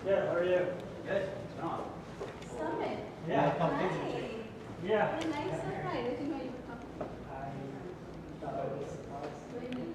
Good, how are you? Good. Summit. Yeah. Hi. Yeah. What a nice surprise. I didn't know you were coming. I thought I was surprised. Very nice.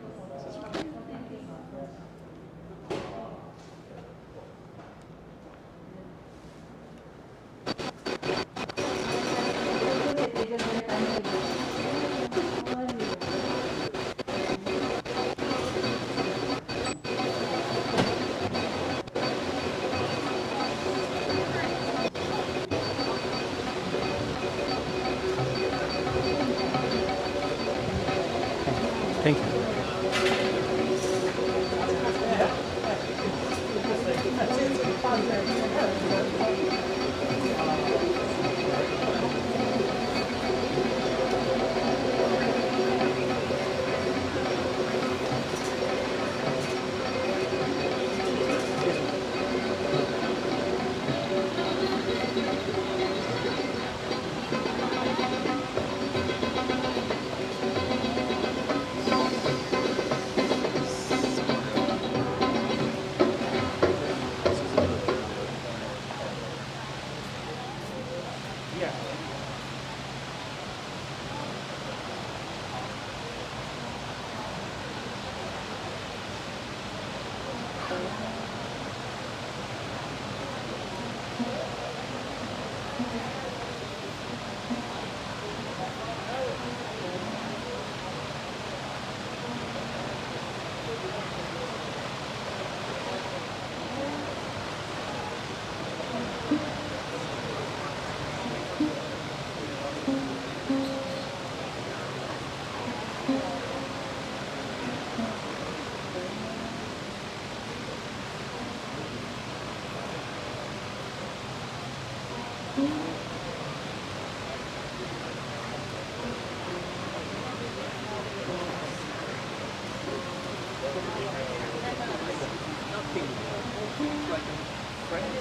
Thank you. Thank you.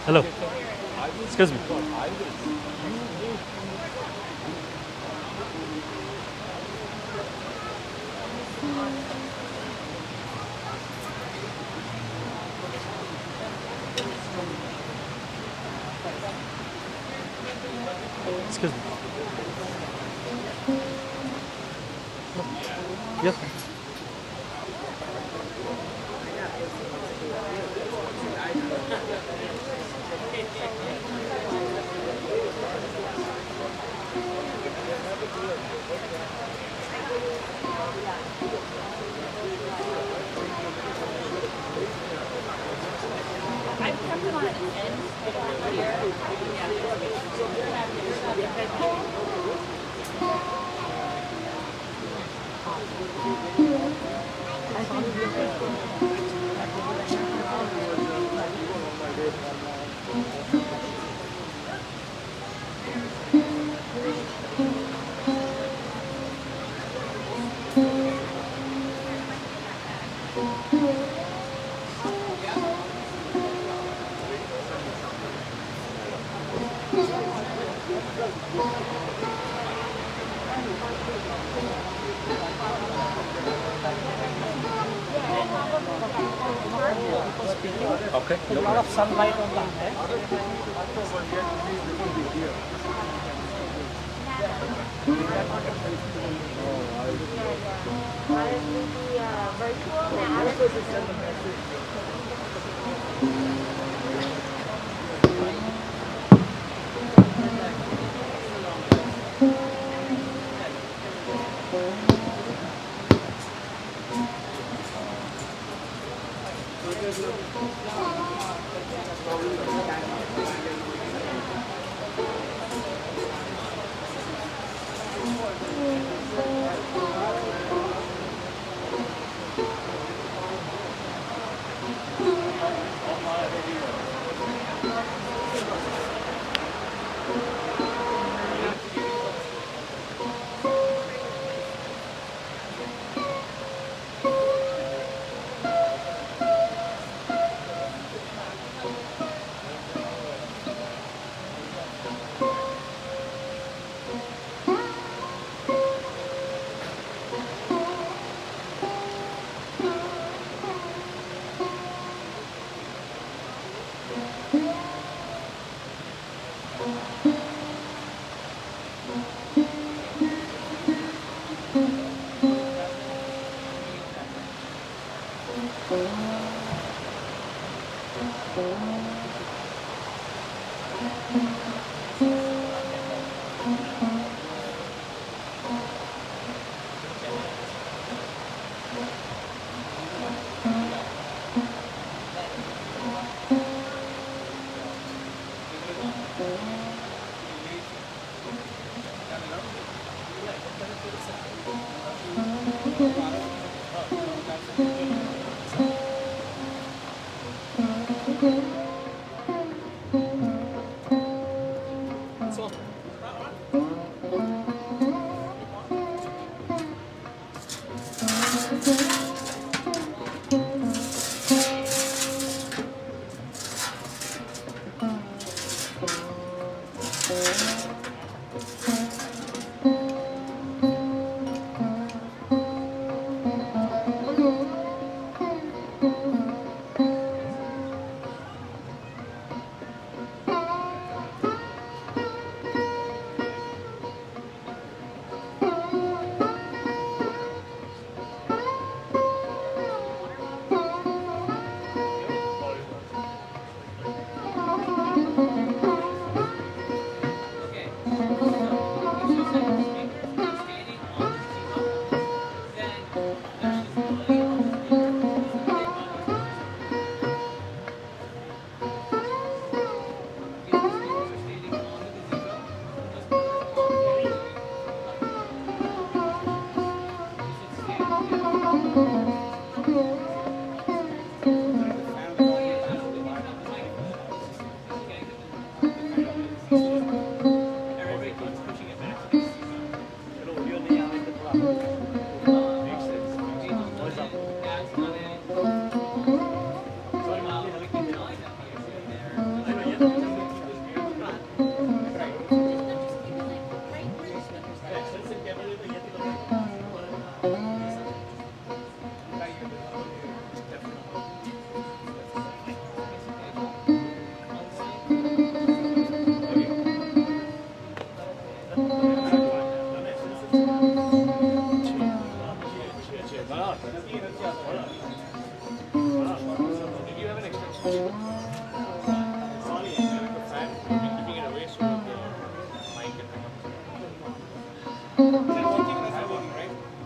Hello. Excuse me. Excuse me. Yes. I kept them on an end here. Okay. A lot of sunlight on that.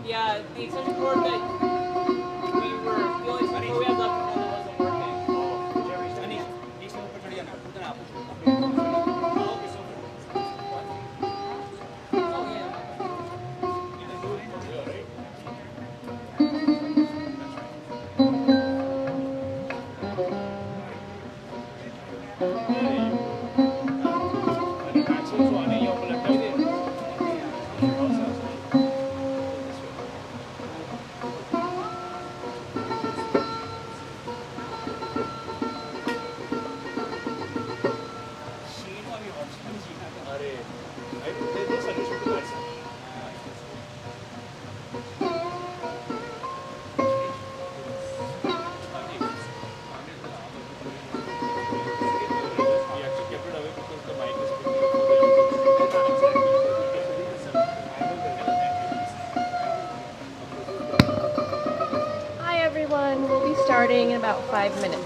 Yeah, the extension cord that we were the only thing we had left to wasn't working. Oh yeah. Hi everyone, we'll be starting in about 5 minutes.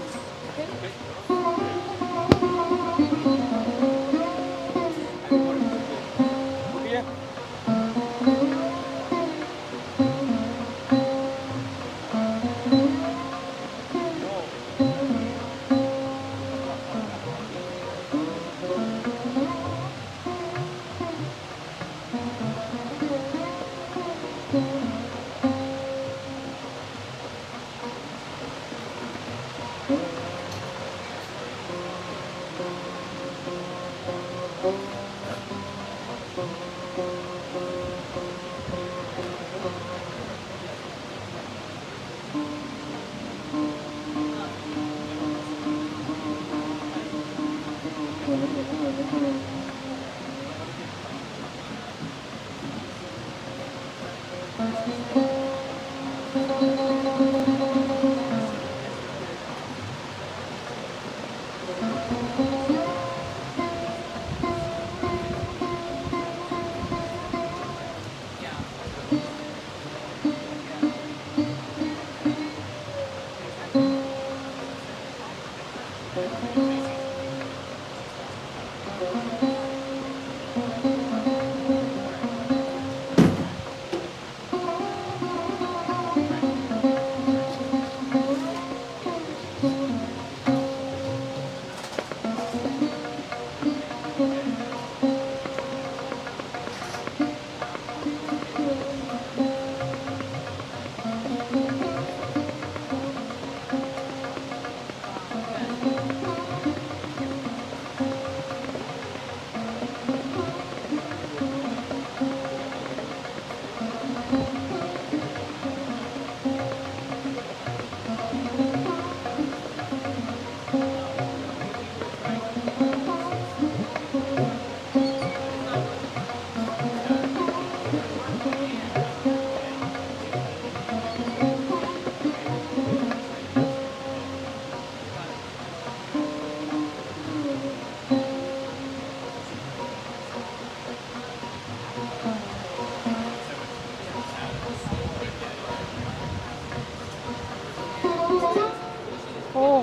Oh,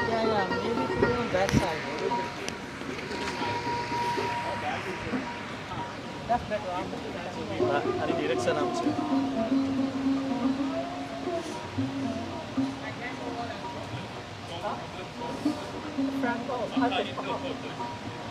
yeah, yeah. Maybe to be on that side. That's better. I'm looking at it. Ada direction apa sih? Franco, husband.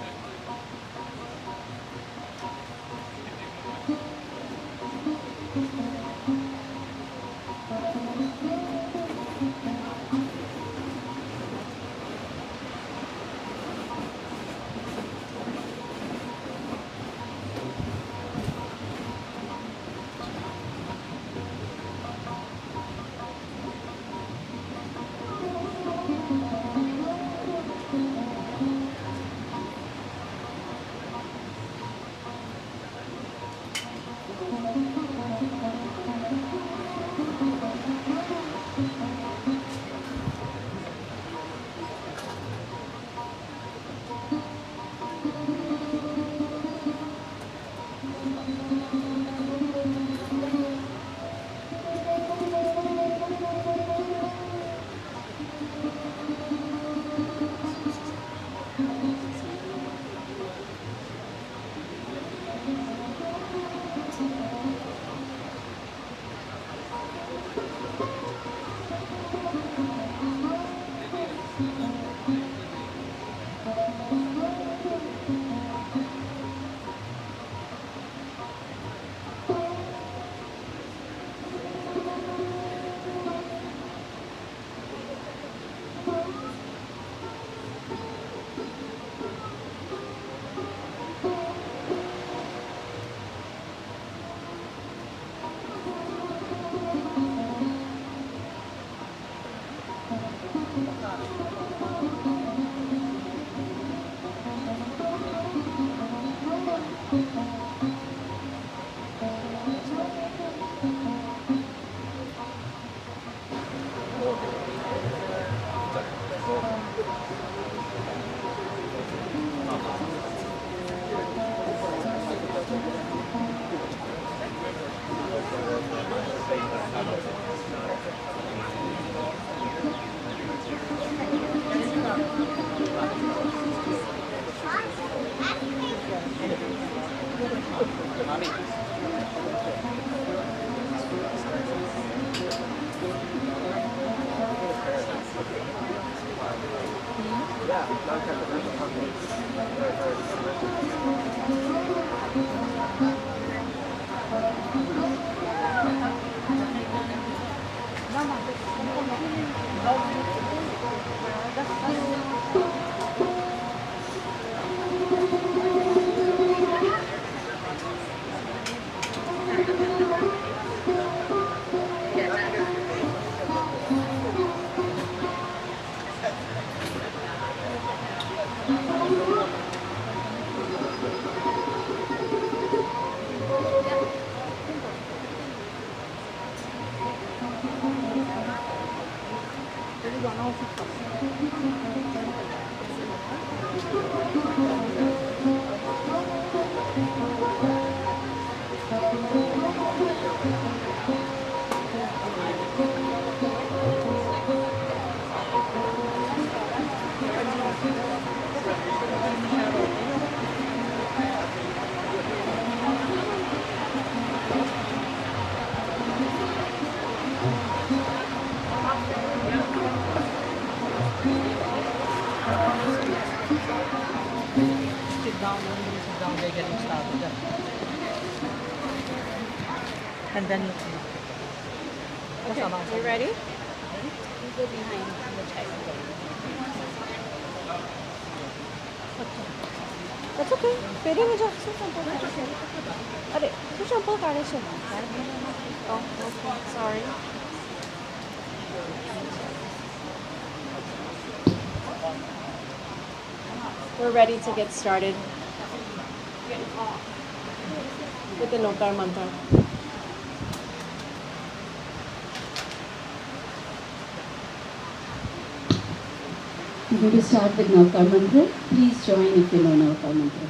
down, when you sit down, they're getting started. And then you come up. Okay, you ready? You go behind the table. That's okay. Pwede mo dyan. Ate, sample ka rin siya. Oh, okay. Sorry. We're ready to get started with the Nokar mantra. We're going to start with Navkar Mantra. Please join if you know Navkar Mantra.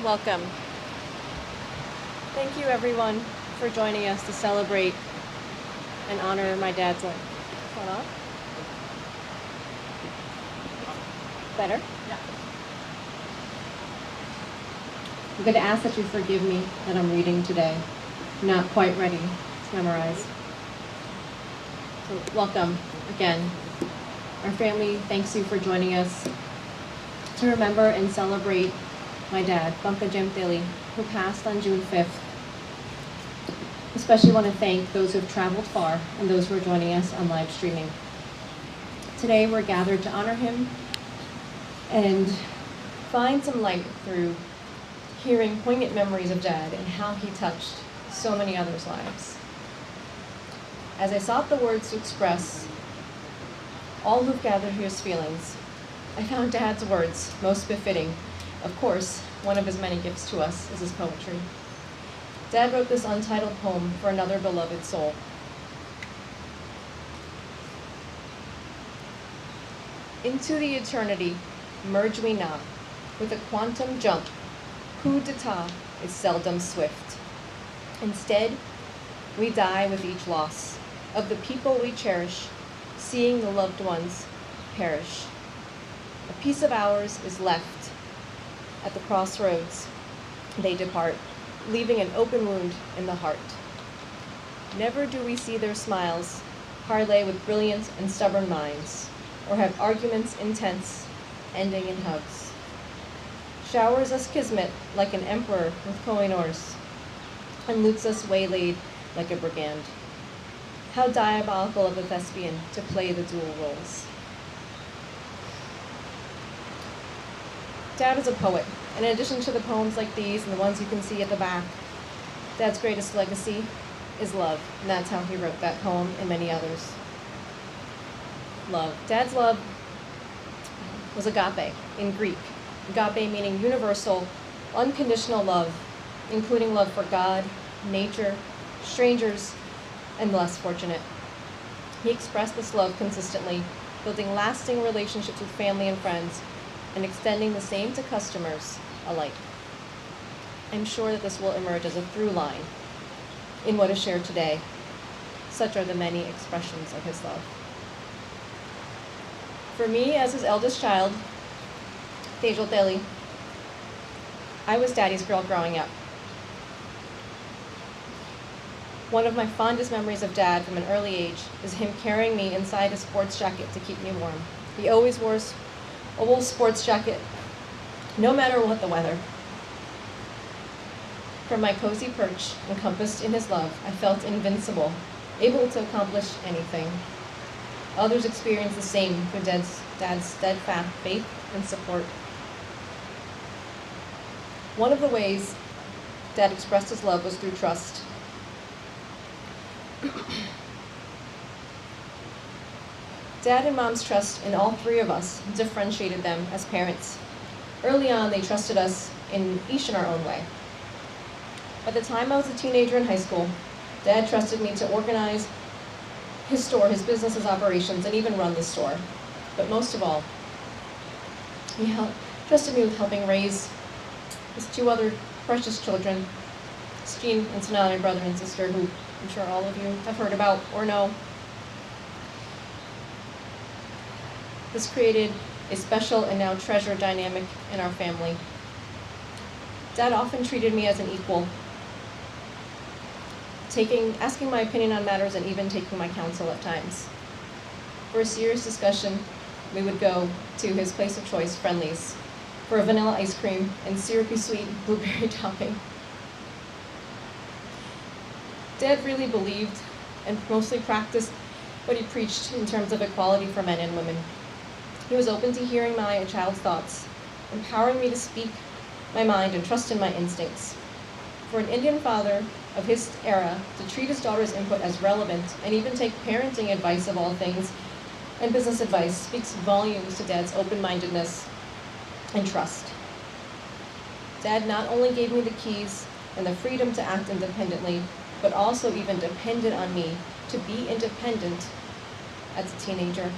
Welcome. Thank you everyone for joining us to celebrate and honor my dad's life. Hold on. Better? Yeah. I'm going to ask that you forgive me that I'm reading today. I'm not quite ready to memorize. So welcome again. Our family thanks you for joining us to remember and celebrate my dad, Pankaj Teli, who passed on June 5th. Especially want to thank those who have traveled far and those who are joining us on live streaming. Today we're gathered to honor him and find some light through hearing poignant memories of Dad and how he touched so many others' lives. As I sought the words to express all who've gathered here's feelings, I found Dad's words most befitting. Of course, one of his many gifts to us is his poetry. Dad wrote this untitled poem for another beloved soul. Into the eternity, merge we not. With a quantum jump, coup d'etat is seldom swift. Instead, we die with each loss of the people we cherish, seeing the loved ones perish. A piece of ours is left. At the crossroads, they depart, leaving an open wound in the heart. Never do we see their smiles parlay with brilliant and stubborn minds, or have arguments intense, ending in hugs. Showers us kismet like an emperor with Kohinoors, and loots us waylaid like a brigand. How diabolical of a thespian to play the dual roles. Dad is a poet, and in addition to the poems like these and the ones you can see at the back, Dad's greatest legacy is love, and that's how he wrote that poem and many others. Love. Dad's love was agape in Greek. Agape meaning universal, unconditional love, including love for God, nature, strangers, and the less fortunate. He expressed this love consistently, building lasting relationships with family and friends, and extending the same to customers alike. I'm sure that this will emerge as a through line in what is shared today. Such are the many expressions of his love. For me, as his eldest child, Teli, I was Daddy's girl growing up. One of my fondest memories of Dad from an early age is him carrying me inside his sports jacket to keep me warm. He always wore a wool sports jacket, no matter what the weather. From my cozy perch, encompassed in his love, I felt invincible, able to accomplish anything. Others experienced the same through Dad's steadfast faith and support. One of the ways Dad expressed his love was through trust. Dad and Mom's trust in all three of us differentiated them as parents. Early on, they trusted us each in our own way. By the time I was a teenager in high school, Dad trusted me to organize his store, his business's operations, and even run the store. But most of all, he trusted me with helping raise his two other precious children, Jean and Sonali, brother and sister, who I'm sure all of you have heard about or know. This created a special and now treasured dynamic in our family. Dad often treated me as an equal, asking my opinion on matters and even taking my counsel at times. For a serious discussion, we would go to his place of choice, Friendly's, for a vanilla ice cream and syrupy sweet blueberry topping. Dad really believed and mostly practiced what he preached in terms of equality for men and women. He was open to hearing my child's thoughts, empowering me to speak my mind and trust in my instincts. For an Indian father of his era to treat his daughter's input as relevant and even take parenting advice of all things and business advice speaks volumes to Dad's open-mindedness and trust. Dad not only gave me the keys and the freedom to act independently, but also even depended on me to be independent as a teenager.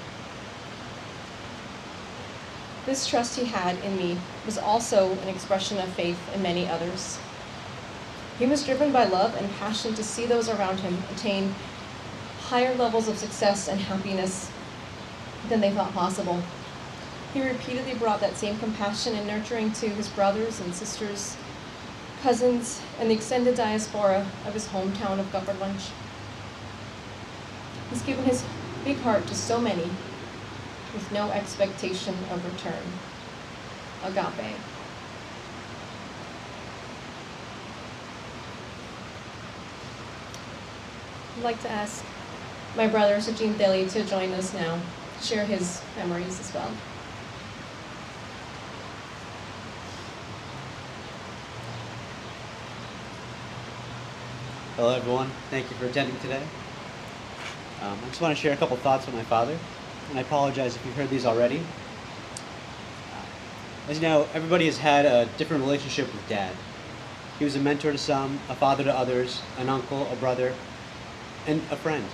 This trust he had in me was also an expression of faith in many others. He was driven by love and passion to see those around him attain higher levels of success and happiness than they thought possible. He repeatedly brought that same compassion and nurturing to his brothers and sisters, cousins, and the extended diaspora of his hometown of Gupperlunch. He's given his big heart to so many with no expectation of return. Agape. I'd like to ask my brother, Teli, to join us now, share his memories as well. Hello everyone, thank you for attending today. I just want to share a couple thoughts with my father, and I apologize if you've heard these already. As you know, everybody has had a different relationship with Dad. He was a mentor to some, a father to others, an uncle, a brother, and a friend.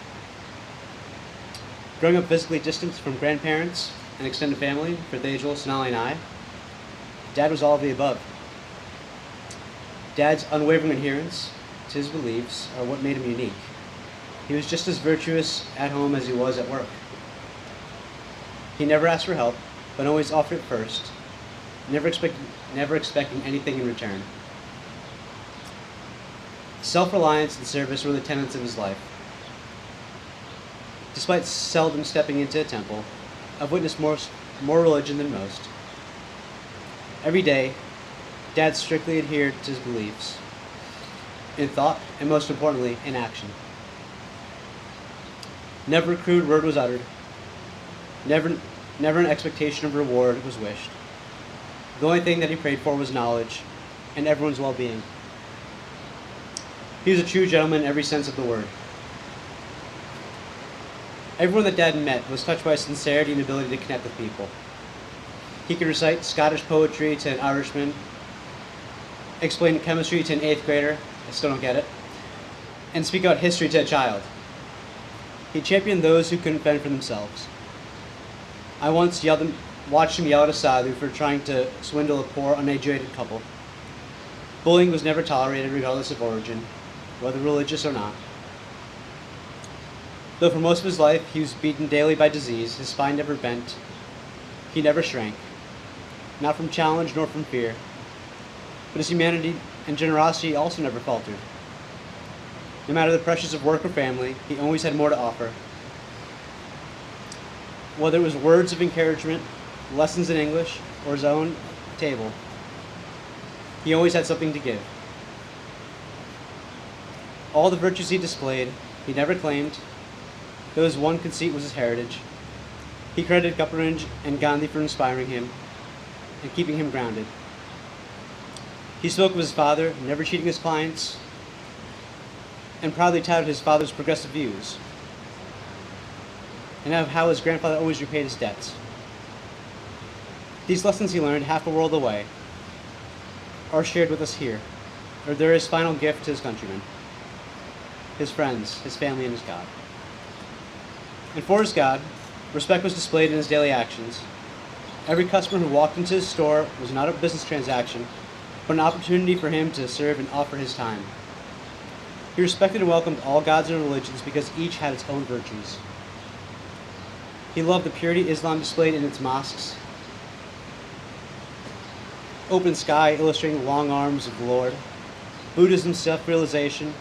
Growing up physically distanced from grandparents and extended family for Thajal, Sonali, and I, Dad was all of the above. Dad's unwavering adherence to his beliefs are what made him unique. He was just as virtuous at home as he was at work. He never asked for help, but always offered it first, never expecting anything in return. Self-reliance and service were the tenets of his life. Despite seldom stepping into a temple, I've witnessed more religion than most. Every day, Dad strictly adhered to his beliefs, in thought, and most importantly, in action. Never a crude word was uttered. Never an expectation of reward was wished. The only thing that he prayed for was knowledge and everyone's well-being. He was a true gentleman in every sense of the word. Everyone that Dad met was touched by his sincerity and ability to connect with people. He could recite Scottish poetry to an Irishman, explain chemistry to an 8th grader, I still don't get it, and speak out history to a child. He championed those who couldn't fend for themselves. I once watched him yell at a sadhu for trying to swindle a poor, uneducated couple. Bullying was never tolerated regardless of origin, whether religious or not. Though for most of his life he was beaten daily by disease, his spine never bent. He never shrank, not from challenge nor from fear. But his humanity and generosity also never faltered. No matter the pressures of work or family, he always had more to offer. Whether it was words of encouragement, lessons in English, or his own table, he always had something to give. All the virtues he displayed, he never claimed, though his one conceit was his heritage. He credited Kaparanj and Gandhi for inspiring him and keeping him grounded. He spoke of his father, never cheating his clients, and proudly touted his father's progressive views, and of how his grandfather always repaid his debts. These lessons he learned half a world away are shared with us here, or they're his final gift to his countrymen, his friends, his family, and his God. And for his God, respect was displayed in his daily actions. Every customer who walked into his store was not a business transaction, but an opportunity for him to serve and offer his time. He respected and welcomed all gods and religions because each had its own virtues. He loved the purity Islam displayed in its mosques, open sky illustrating the long arms of the Lord, Buddhism's self-realization,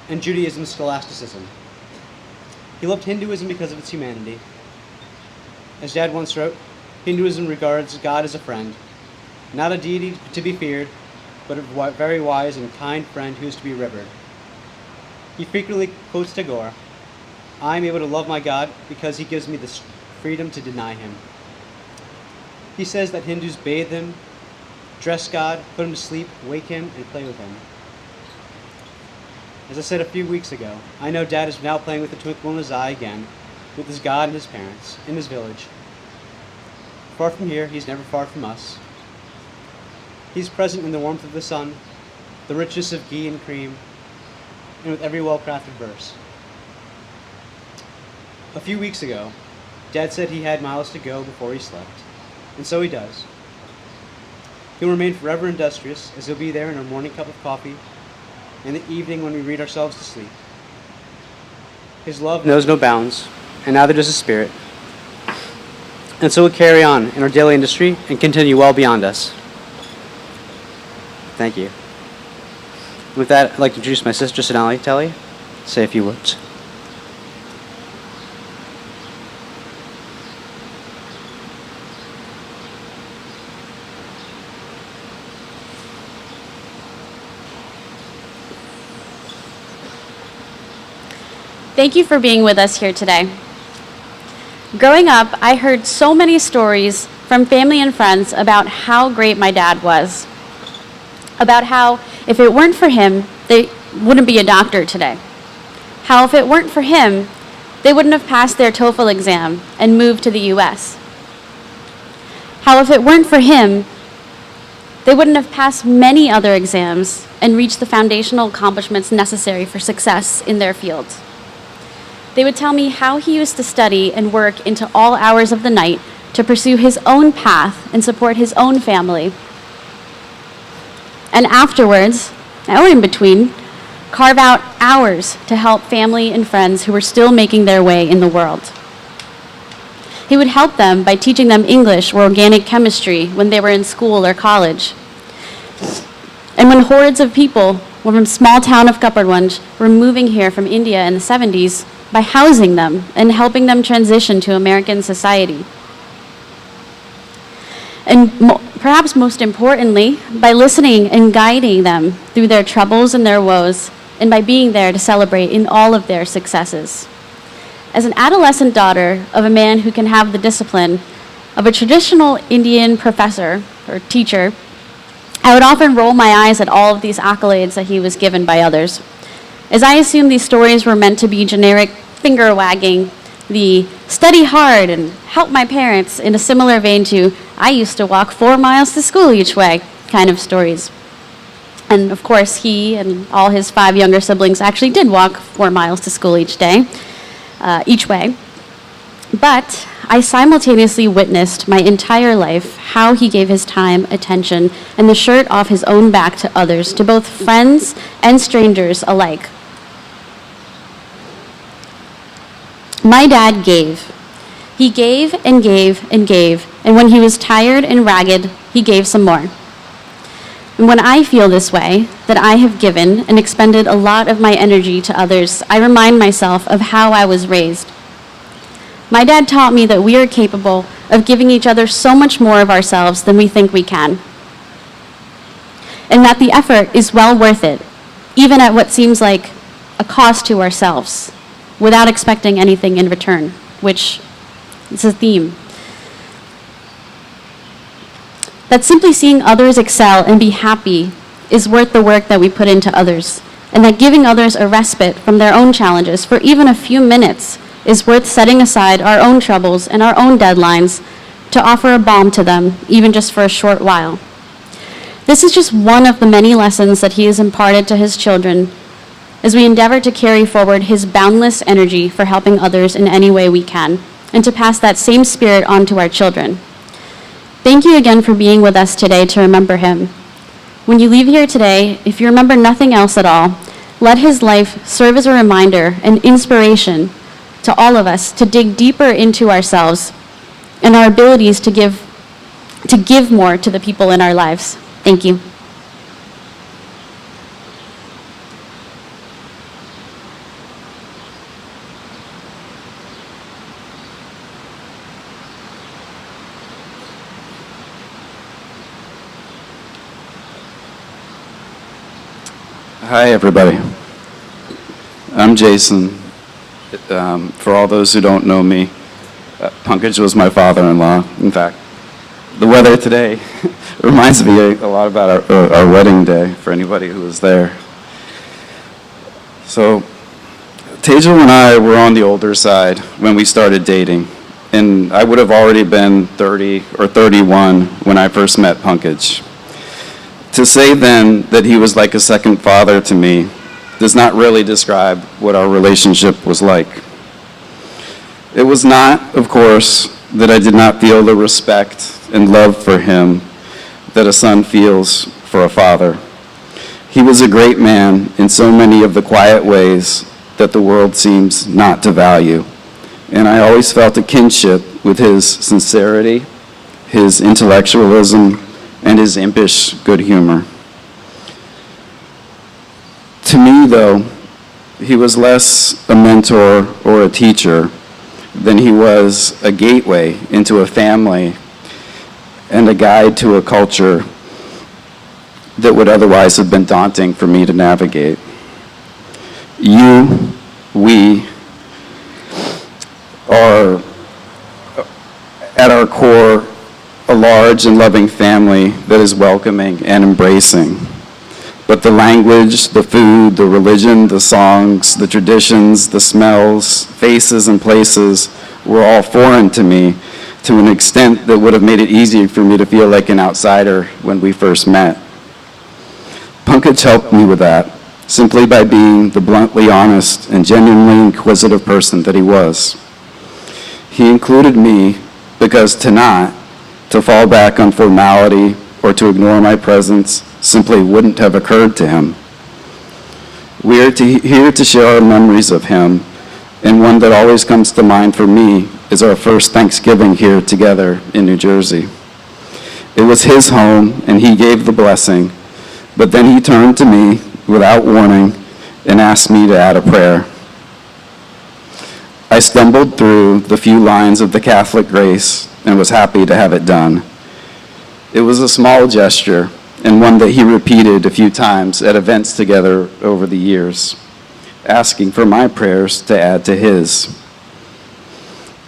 and Judaism's scholasticism. He loved Hinduism because of its humanity. As Dad once wrote, Hinduism regards God as a friend, not a deity to be feared, but a very wise and kind friend who is to be revered. He frequently quotes Tagore, "I am able to love my God because he gives me the freedom to deny him." He says that Hindus bathe him, dress God, put him to sleep, wake him, and play with him. As I said a few weeks ago, I know Dad is now playing with the twinkle in his eye again, with his God and his parents, in his village. Far from here, he's never far from us. He's present in the warmth of the sun, the richness of ghee and cream, and with every well-crafted verse. A few weeks ago, Dad said he had miles to go before he slept, and so he does. He'll remain forever industrious, as he'll be there in our morning cup of coffee, and the evening when we read ourselves to sleep. His love knows no bounds, and neither does his spirit. And so we'll carry on in our daily industry and continue well beyond us. Thank you. With that, I'd like to introduce my sister, Sonali Teli. Say a few words. Thank you for being with us here today. Growing up, I heard so many stories from family and friends about how great my dad was. About how if it weren't for him, they wouldn't be a doctor today. How if it weren't for him, they wouldn't have passed their TOEFL exam and moved to the US. How if it weren't for him, they wouldn't have passed many other exams and reached the foundational accomplishments necessary for success in their field. They would tell me how he used to study and work into all hours of the night to pursue his own path and support his own family. And afterwards, or in between, carve out hours to help family and friends who were still making their way in the world. He would help them by teaching them English or organic chemistry when they were in school or college. And when hordes of people from small town of Kaparwanj were moving here from India in the 70s, by housing them and helping them transition to American society. And perhaps most importantly, by listening and guiding them through their troubles and their woes, and by being there to celebrate in all of their successes. As an adolescent daughter of a man who can have the discipline of a traditional Indian professor or teacher, I would often roll my eyes at all of these accolades that he was given by others, as I assumed these stories were meant to be generic finger wagging, the study hard and help my parents in a similar vein to I used to walk 4 miles to school each way kind of stories. And of course, he and all his 5 younger siblings actually did walk 4 miles to school each day, each way. But I simultaneously witnessed my entire life how he gave his time, attention, and the shirt off his own back to others, to both friends and strangers alike. My dad gave. He gave and gave and gave, and when he was tired and ragged, he gave some more. And when I feel this way, that I have given and expended a lot of my energy to others, I remind myself of how I was raised. My dad taught me that we are capable of giving each other so much more of ourselves than we think we can. And that the effort is well worth it, even at what seems like a cost to ourselves, without expecting anything in return, which is a theme. That simply seeing others excel and be happy is worth the work that we put into others, and that giving others a respite from their own challenges for even a few minutes is worth setting aside our own troubles and our own deadlines to offer a balm to them, even just for a short while. This is just one of the many lessons that he has imparted to his children as we endeavor to carry forward his boundless energy for helping others in any way we can, and to pass that same spirit on to our children. Thank you again for being with us today to remember him. When you leave here today, if you remember nothing else at all, let his life serve as a reminder and inspiration to all of us to dig deeper into ourselves and our abilities to give more to the people in our lives. Thank you. Hi, everybody. I'm Jason. For all those who don't know me, Pankaj was my father-in-law. In fact, the weather today reminds me a lot about our wedding day, for anybody who was there. So, Tejal and I were on the older side when we started dating, and I would have already been 30 or 31 when I first met Pankaj. To say then that he was like a second father to me does not really describe what our relationship was like. It was not, of course, that I did not feel the respect and love for him that a son feels for a father. He was a great man in so many of the quiet ways that the world seems not to value. And I always felt a kinship with his sincerity, his intellectualism, and his impish good humor. To me, though, he was less a mentor or a teacher than he was a gateway into a family and a guide to a culture that would otherwise have been daunting for me to navigate. We are, at our core, a large and loving family that is welcoming and embracing. But the language, the food, the religion, the songs, the traditions, the smells, faces, and places were all foreign to me to an extent that would have made it easy for me to feel like an outsider when we first met. Pankaj helped me with that, simply by being the bluntly honest and genuinely inquisitive person that he was. He included me because to fall back on formality or to ignore my presence simply wouldn't have occurred to him. We are here to share our memories of him, and one that always comes to mind for me is our first Thanksgiving here together in New Jersey. It was his home, and he gave the blessing, but then he turned to me without warning and asked me to add a prayer. I stumbled through the few lines of the Catholic grace and was happy to have it done. It was a small gesture, and one that he repeated a few times at events together over the years, asking for my prayers to add to his.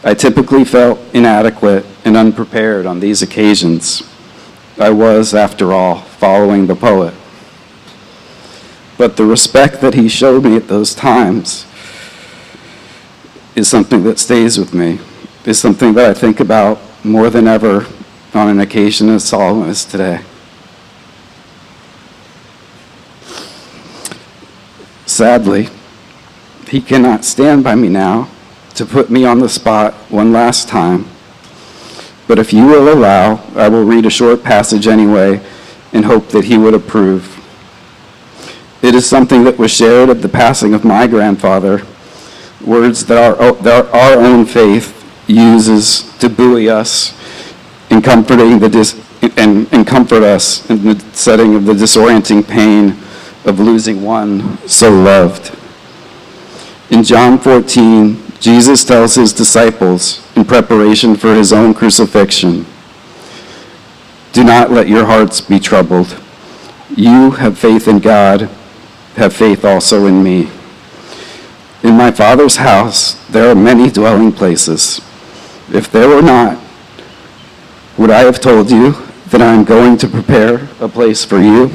I typically felt inadequate and unprepared on these occasions. I was, after all, following the poet. But the respect that he showed me at those times is something that stays with me, is something that I think about more than ever on an occasion as solemn as today. Sadly, he cannot stand by me now to put me on the spot one last time. But if you will allow, I will read a short passage anyway and hope that he would approve. It is something that was shared at the passing of my grandfather, words that our own faith uses to buoy us and and comfort us in the setting of the disorienting pain of losing one so loved. In John 14, Jesus tells his disciples in preparation for his own crucifixion, "Do not let your hearts be troubled. You have faith in God, have faith also in me. In my Father's house there are many dwelling places. If there were not, would I have told you that I am going to prepare a place for you?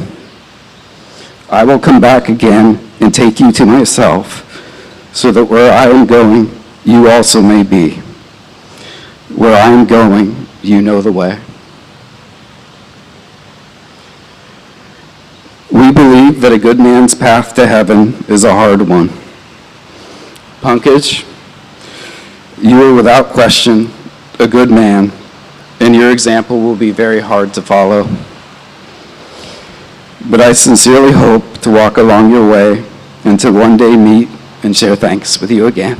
I will come back again and take you to myself, so that where I am going, you also may be. Where I am going, you know the way." We believe that a good man's path to heaven is a hard one. Pankaj, you are without question a good man, and your example will be very hard to follow. But I sincerely hope to walk along your way and to one day meet and share thanks with you again.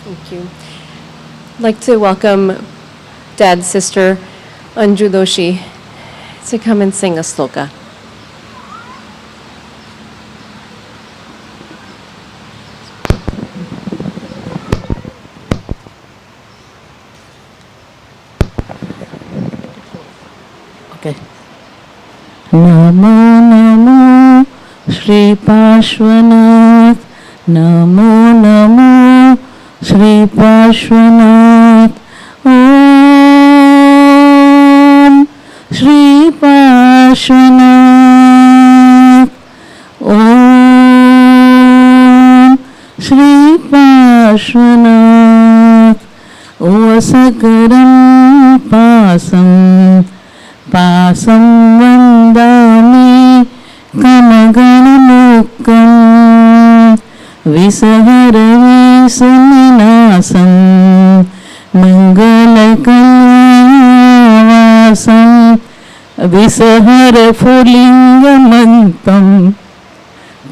Thank you. I'd like to welcome Dad's sister, Anju Doshi, to come and sing a sloka. Okay. Namo Namo Shri Parshvanath. Namo Namo Shri Parshvanath. Om Shri Parshvanath. Om Shri Parshvanath. Vasakaram pasam pasam vandami kamaganamukam visaharavisaninasam mangalakalyavasam visahara phulingamantam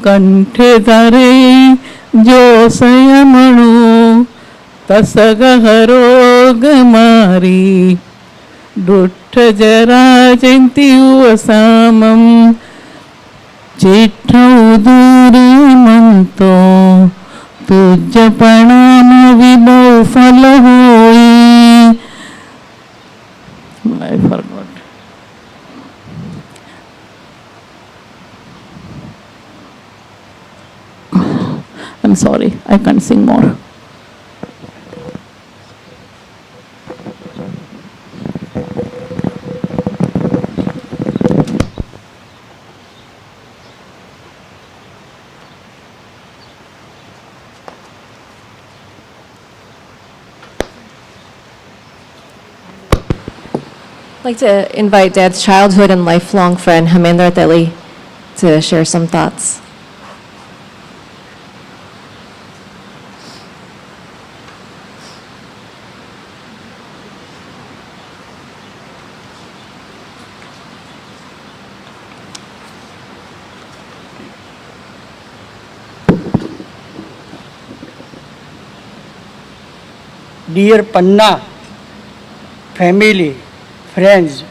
kanthe dhare josayamanu tasagaharo gamari dutthajarajentivasamam चिट्ठौदूरीमन्तो पूज्य प्रणाम विभव फल होई. I forgot. I'm sorry, I can't sing more. I'd like to invite Dad's childhood and lifelong friend, Teli, to share some thoughts. Dear Panna, family, friends,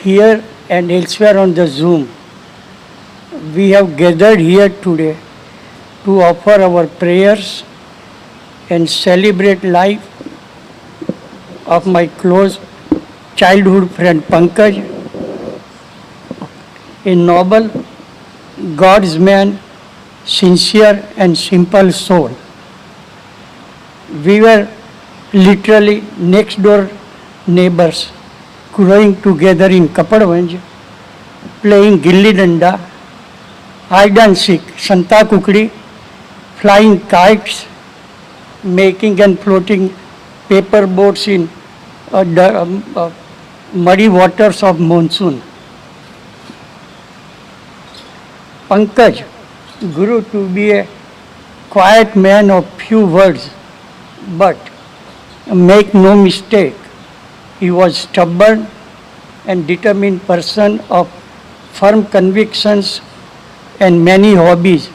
here and elsewhere on the Zoom, we have gathered here today to offer our prayers and celebrate life of my close childhood friend Pankaj, a noble, God's man, sincere and simple soul. We were literally next door neighbors, growing together in Kapadvanj, playing gilli danda, hide and seek, santa kukdi, flying kites, making and floating paper boats in muddy waters of monsoon. Pankaj grew to be a quiet man of few words, but make no mistake, he was stubborn and determined person of firm convictions, and many hobbies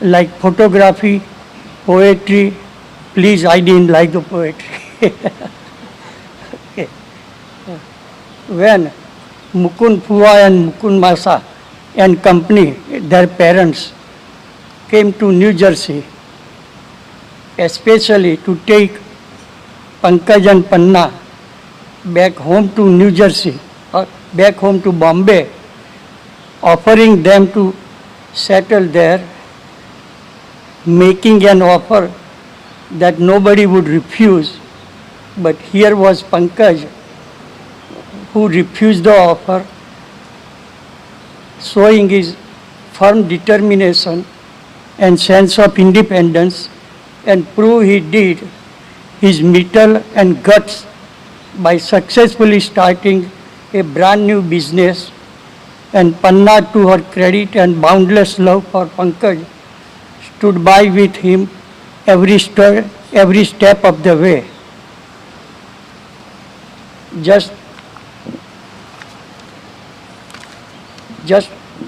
like photography, poetry. Please, I didn't like the poetry. Okay. When Mukund Phua and Mukund Masa and company, their parents, came to New Jersey, especially to take Pankaj and Panna back home to New Jersey, or back home to Bombay, offering them to settle there, making an offer that nobody would refuse. But here was Pankaj, who refused the offer, showing his firm determination and sense of independence, and prove he did his mettle and guts by successfully starting a brand new business. And Panna, to her credit and boundless love for Pankaj, stood by with him every step of the way. Just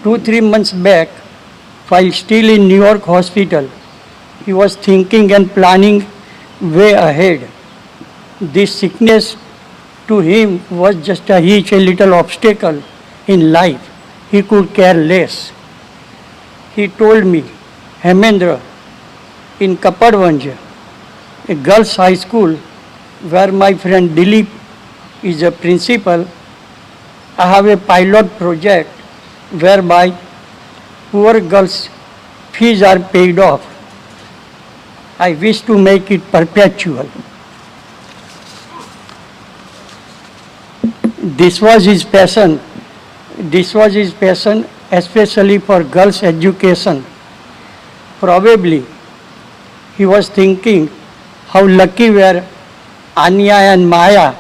2-3 months back, while still in New York hospital, he was thinking and planning way ahead. This sickness to him was just a little obstacle in life. He could care less. He told me, Hemendra, in Kapadvanj, a girls' high school where my friend Dilip is a principal, I have a pilot project whereby poor girls' fees are paid off. I wish to make it perpetual. This was his passion. This was his passion, especially for girls' education. Probably he was thinking how lucky were Anya and Maya,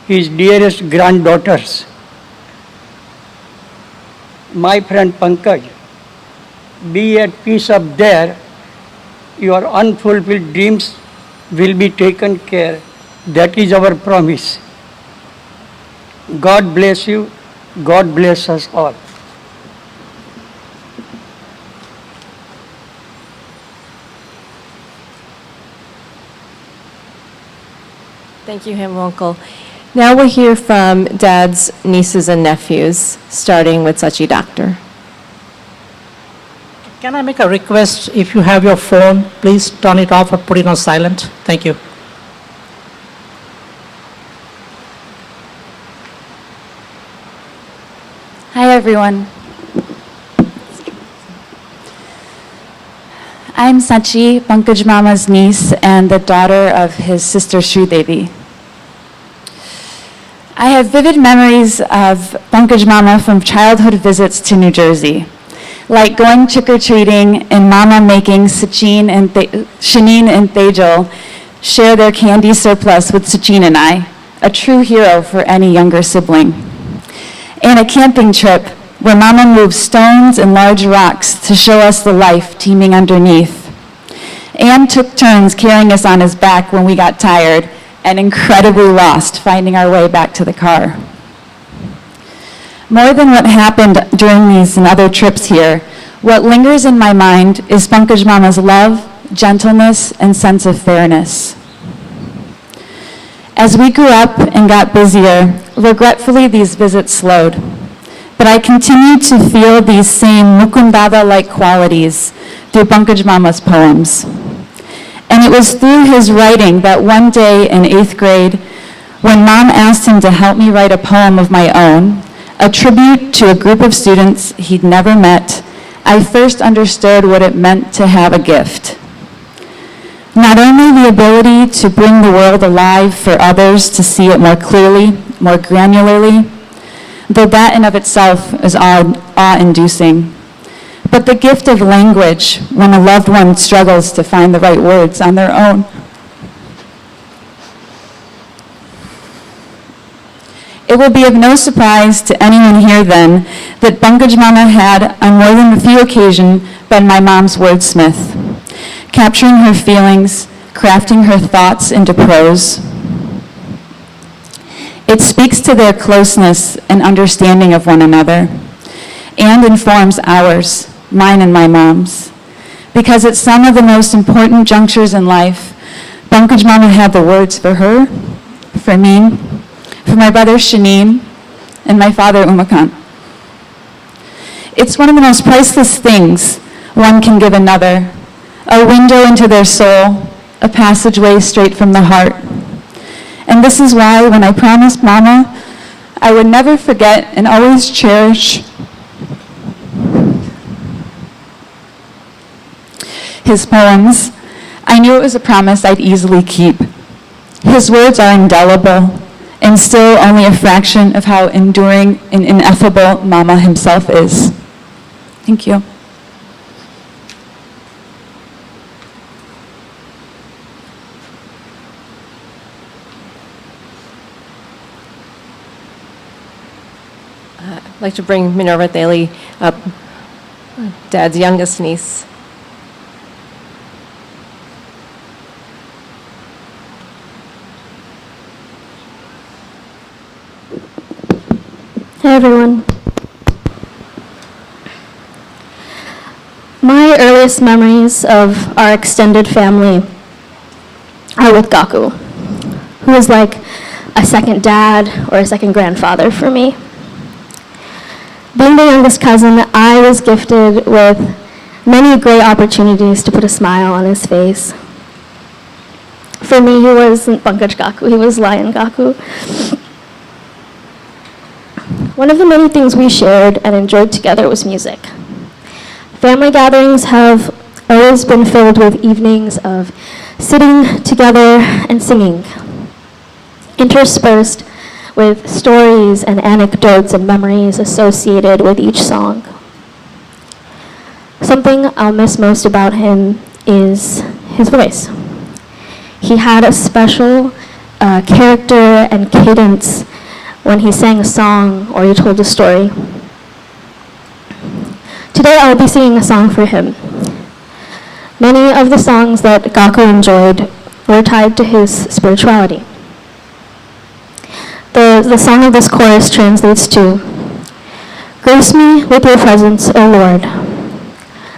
his dearest granddaughters. My friend Pankaj, be at peace up there. Your unfulfilled dreams will be taken care. That is our promise. God bless you. God bless us all. Thank you, Him Uncle. Now we'll hear from Dad's nieces and nephews, starting with Sachi Doctor. Can I make a request? If you have your phone, please turn it off or put it on silent. Thank you. Hi, everyone. I'm Sachi, Pankaj Mama's niece and the daughter of his sister Sri Devi. I have vivid memories of Pankaj Mama from childhood visits to New Jersey, like going trick-or-treating and Mama making Sachin and Shaneen and Tejal share their candy surplus with Sachin and I, a true hero for any younger sibling. And a camping trip where Mama moved stones and large rocks to show us the life teeming underneath. And took turns carrying us on his back when we got tired and incredibly lost finding our way back to the car. More than what happened during these and other trips here, what lingers in my mind is Pankaj Mama's love, gentleness, and sense of fairness. As we grew up and got busier, regretfully these visits slowed. But I continued to feel these same Mukundada-like qualities through Pankaj Mama's poems. And it was through his writing that one day in 8th grade, when Mom asked him to help me write a poem of my own, a tribute to a group of students he'd never met, I first understood what it meant to have a gift. Not only the ability to bring the world alive for others to see it more clearly, more granularly, though that in of itself is awe-inducing, but the gift of language when a loved one struggles to find the right words on their own. It will be of no surprise to anyone here then that Pankaj Mama had, on more than a few occasions, been my mom's wordsmith, capturing her feelings, crafting her thoughts into prose. It speaks to their closeness and understanding of one another, and informs ours, mine and my mom's. Because at some of the most important junctures in life, Pankaj Mama had the words for her, for me, for my brother Shaneen, and my father Umakant. It's one of the most priceless things one can give another, a window into their soul, a passageway straight from the heart. And this is why when I promised Mama I would never forget and always cherish his poems, I knew it was a promise I'd easily keep. His words are indelible and still only a fraction of how enduring and ineffable Mama himself is. Thank you. I'd like to bring Minerva Teli up, Dad's youngest niece. Hey everyone. My earliest memories of our extended family are with Gaku, who is like a second dad or a second grandfather for me. Being the youngest cousin, I was gifted with many great opportunities to put a smile on his face. For me, he wasn't Pankaj Gaku, he was Lion Gaku. One of the many things we shared and enjoyed together was music. Family gatherings have always been filled with evenings of sitting together and singing, interspersed with stories and anecdotes and memories associated with each song. Something I'll miss most about him is his voice. He had a special character and cadence when he sang a song or he told a story. Today I'll be singing a song for him. Many of the songs that Gaku enjoyed were tied to his spirituality. The song of this chorus translates to, "Grace me with your presence, O Lord.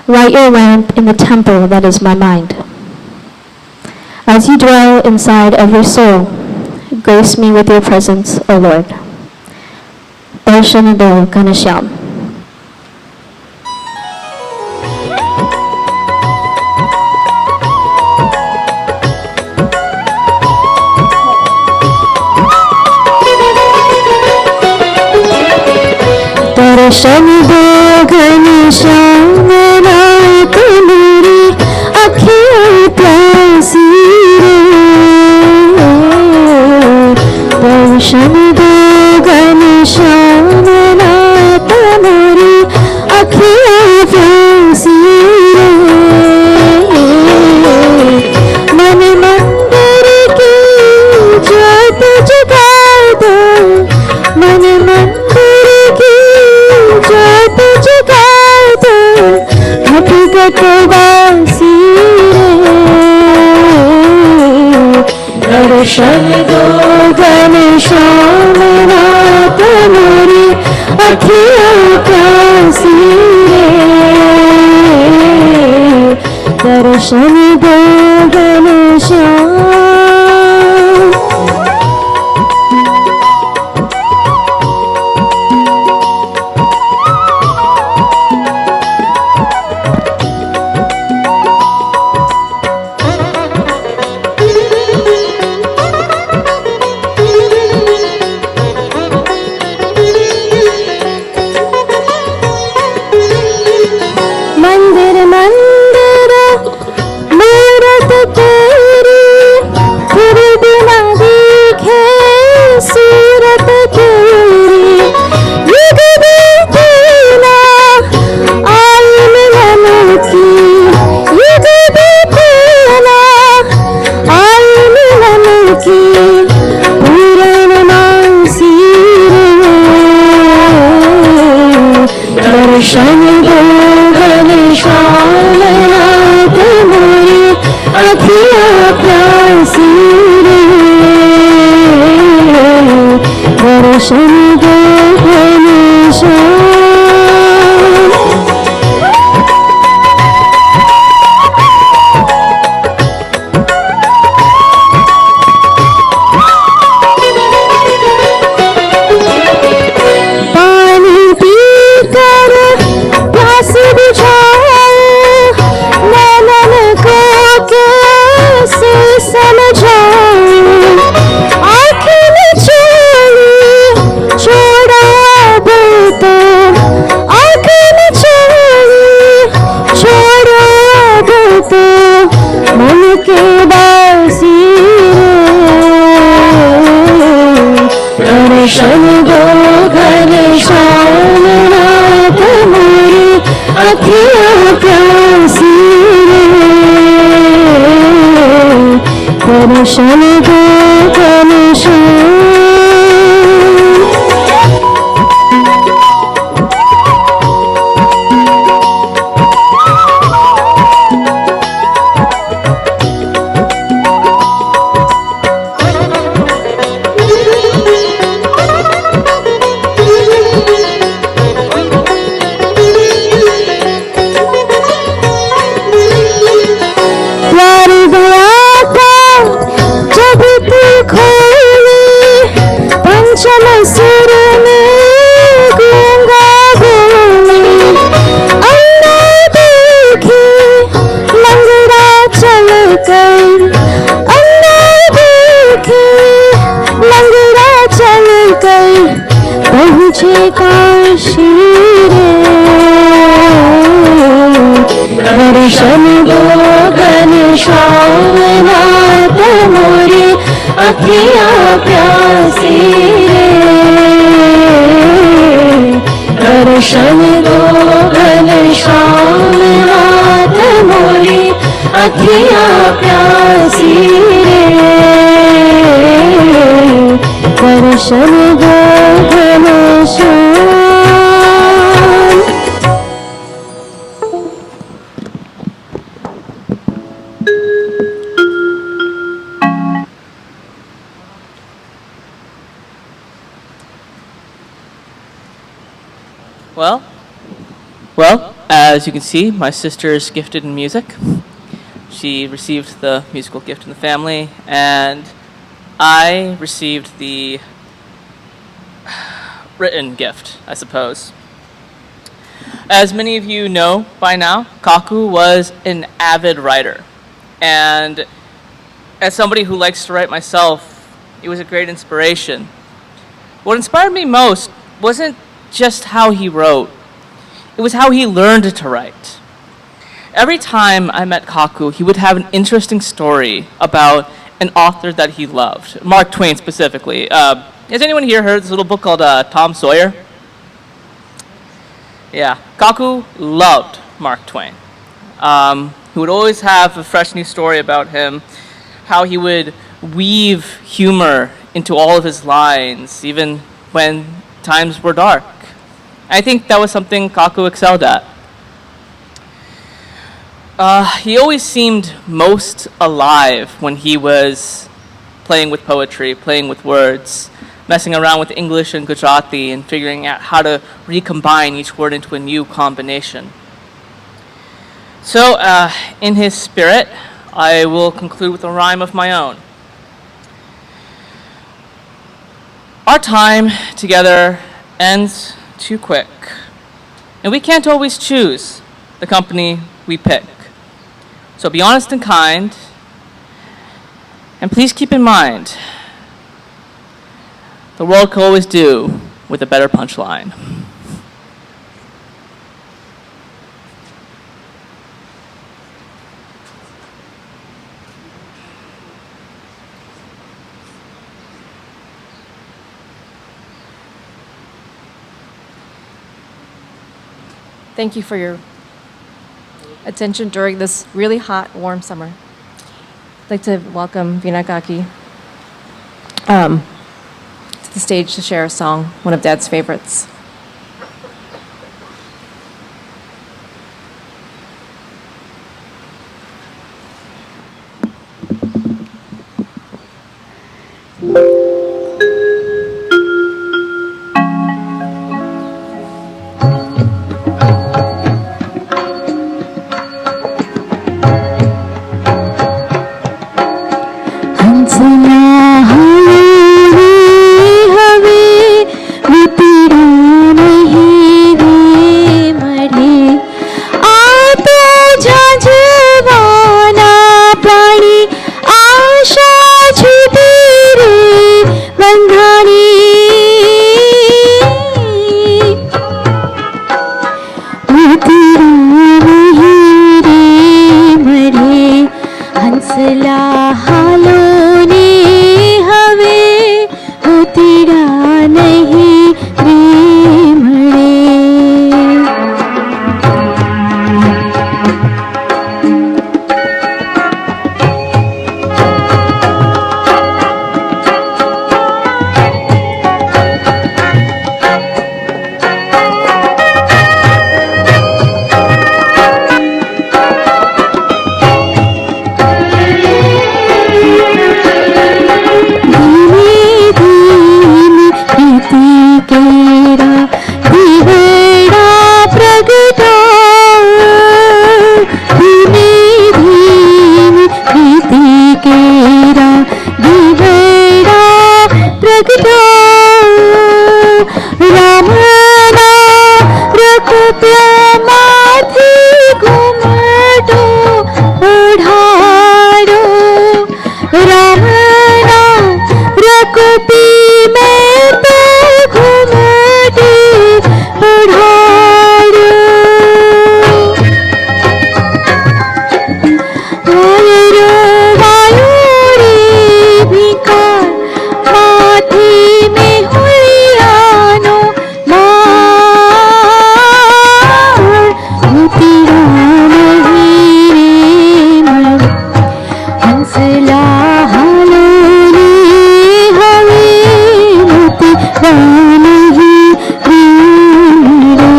Light your lamp in the temple that is my mind. As you dwell inside every soul, grace me with your presence, O Lord." Darshanado Ganashyam. दर्शन दो घनश्याम रात मेरी अखियाँ प्यासी रे। दर्शन दो घनश्याम रात मेरी अखियाँ प्यासी रे। मन मंदिर की ज्योत जगा दो, मन मंदिर की ज्योत जगा दो, हकीकत वासी रे। दर्शन दो घनश्याम रात मेरी अखियाँ प्यासी रे। दर्शन दो घनश्याम। मंदिर मंदिर मूरत तेरी, फिर बिना देखे सूरत तेरी। युग बीतेना आई मिलन की, युग बीतेना आई मिलन की। पूर्णमासी रे। दर्शन दो घनश्याम रात मेरी अखियाँ प्यासी रे। दर्शन दो घनश्याम। दर्शन दो घनश्याम नाथ मोरी अखियाँ प्यासी रे दर्शन दो घनश्याम। प्यार गया था जब तू खोली पंचम सुर में गूंगा बोली अंदर देखी लंगड़ा चल कर अंदर देखी लंगड़ा चल कर पहुँचे काशी रे दर्शन दो घनश्याम नाथ मोरी अखियाँ प्यासी रे दर्शन दो घनश्याम नाथ मोरी अखियाँ प्यासी रे दर्शन दो Ghanshyam. Well, as you can see, my sister is gifted in music. She received the musical gift in the family, and I received the written gift, I suppose. As many of you know by now, Kaku was an avid writer. And as somebody who likes to write myself, it was a great inspiration. What inspired me most wasn't just how he wrote, it was how he learned to write. Every time I met Kaku, he would have an interesting story about an author that he loved, Mark Twain specifically. Has anyone here heard this little book called Tom Sawyer? Yeah, Kaku loved Mark Twain. He would always have a fresh new story about him, how he would weave humor into all of his lines, even when times were dark. I think that was something Kaku excelled at. He always seemed most alive when he was playing with poetry, playing with words, messing around with English and Gujarati and figuring out how to recombine each word into a new combination. So, in his spirit, I will conclude with a rhyme of my own. Our time together ends too quick, and we can't always choose the company we pick. So be honest and kind, and please keep in mind, the world could always do with a better punchline. Thank you for your attention during this really hot, warm summer. I'd like to welcome Vinagaki to the stage to share a song, one of Dad's favorites. हालों ने हवे उतरा नहीं जगतो रामना रकुप्यमाथि घुमटो ओढाडो रामना रकुपी में तो घुमटे ओढाडो आयरो वायुरे भिकार माथे में हुलियानो मार मुतिरा नहीं रे मन हंसला हालोरे हवे मुतिरा नहीं रे रे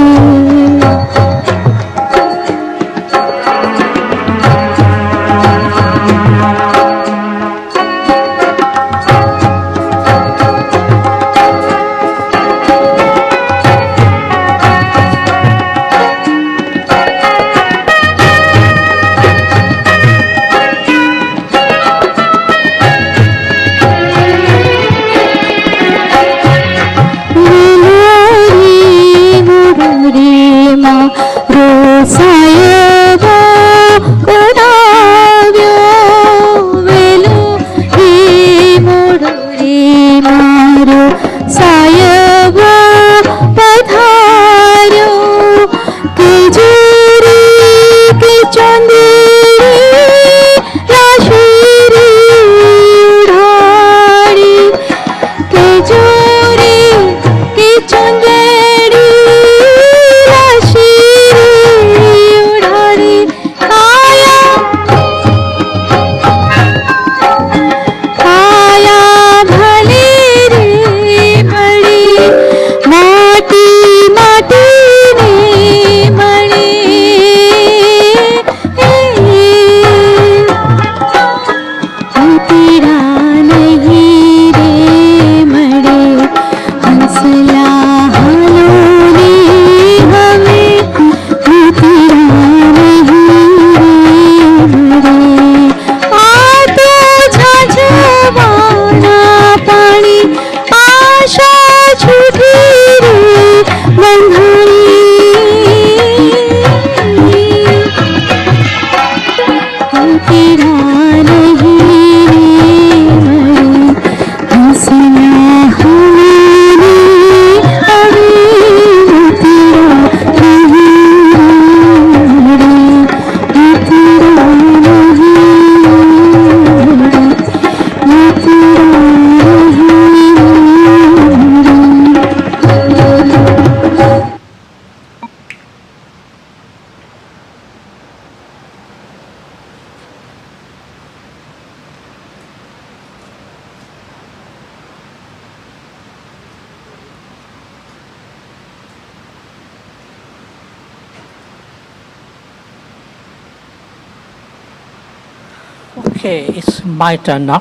Okay, it's my turn now.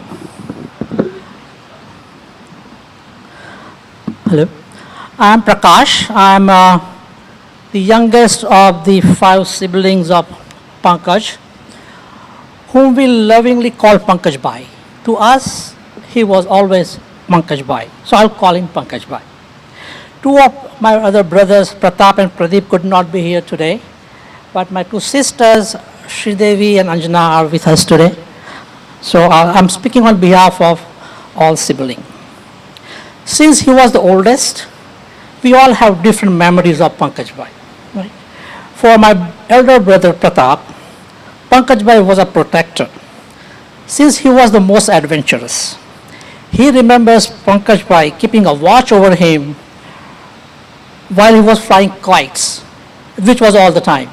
Hello. I'm Prakash. I'm the youngest of the 5 siblings of Pankaj, whom we lovingly call Pankaj Bhai. To us, he was always Pankaj Bhai. So I'll call him Pankaj Bhai. 2 of my other brothers, Pratap and Pradeep, could not be here today, but my 2 sisters, Sridevi and Anjana, are with us today. So I'm speaking on behalf of all siblings. Since he was the oldest, we all have different memories of Pankaj Bhai. Right? For my elder brother Pratap, Pankaj Bhai was a protector. Since he was the most adventurous, he remembers Pankaj Bhai keeping a watch over him while he was flying kites, which was all the time,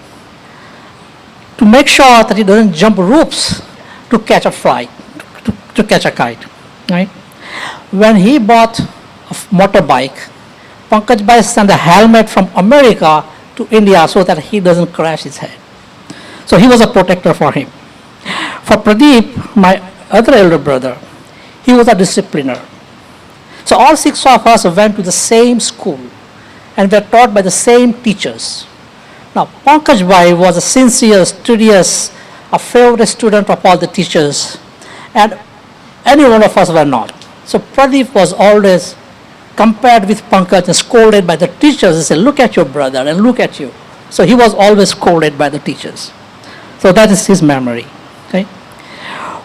to make sure that he doesn't jump ropes to catch a fly, to catch a kite. Right? When he bought a motorbike, Pankaj Bhai sent a helmet from America to India so that he doesn't crash his head. So he was a protector for him. For Pradeep, my other elder brother, he was a discipliner. So all 6 of us went to the same school and were taught by the same teachers. Now, Pankaj Bhai was a sincere, studious, a favorite student of all the teachers, and any one of us were not. So Pradeep was always compared with Pankaj and scolded by the teachers. They said, look at your brother and look at you. So he was always scolded by the teachers. So that is his memory. Okay?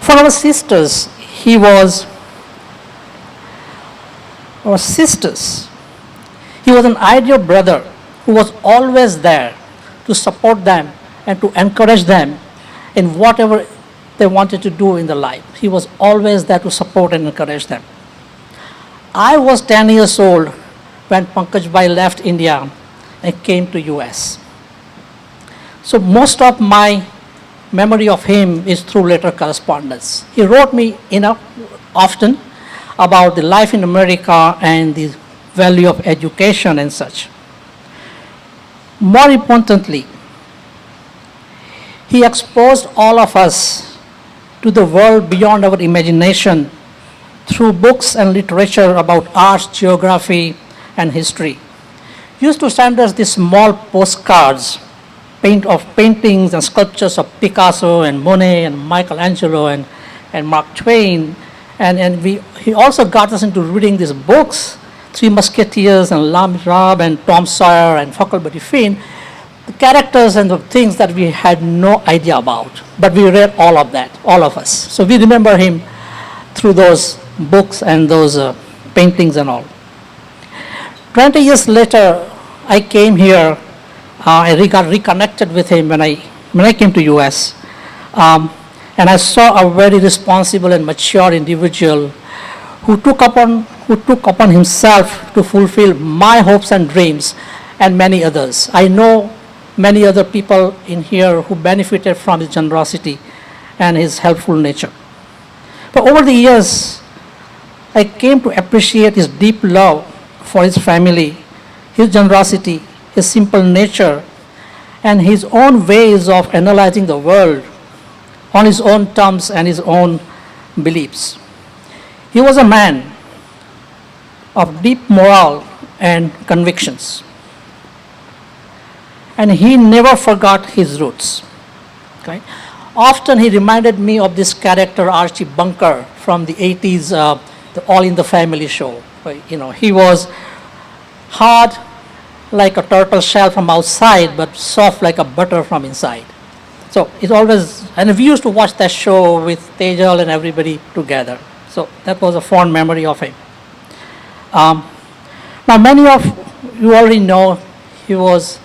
For our sisters, he was an ideal brother who was always there to support them and to encourage them in whatever they wanted to do in their life. He was always there to support and encourage them. I was 10 years old when Pankaj Bhai left India and came to US. So most of my memory of him is through letter correspondence. He wrote me often about the life in America and the value of education and such. More importantly, he exposed all of us to the world beyond our imagination through books and literature about arts, geography, and history. He used to send us these small postcards of paintings and sculptures of Picasso and Monet and Michelangelo and Mark Twain. And he also got us into reading these books, Three Musketeers and Les Miserables and Tom Sawyer and Huckleberry Finn, the characters and the things that we had no idea about. But we read all of that, all of us. So we remember him through those books and those paintings and all. 20 years later, I came here. I got reconnected with him when I came to US. And I saw a very responsible and mature individual who took upon himself to fulfill my hopes and dreams and many others. I know many other people in here who benefited from his generosity and his helpful nature. But over the years, I came to appreciate his deep love for his family, his generosity, his simple nature, and his own ways of analyzing the world on his own terms and his own beliefs. He was a man of deep moral and convictions. And he never forgot his roots. Okay? Often he reminded me of this character Archie Bunker from the 80s, the All in the Family show. He was hard like a turtle shell from outside, but soft like a butter from inside. So it's always, and we used to watch that show with Tejal and everybody together. So that was a fond memory of him. Now many of you already know he was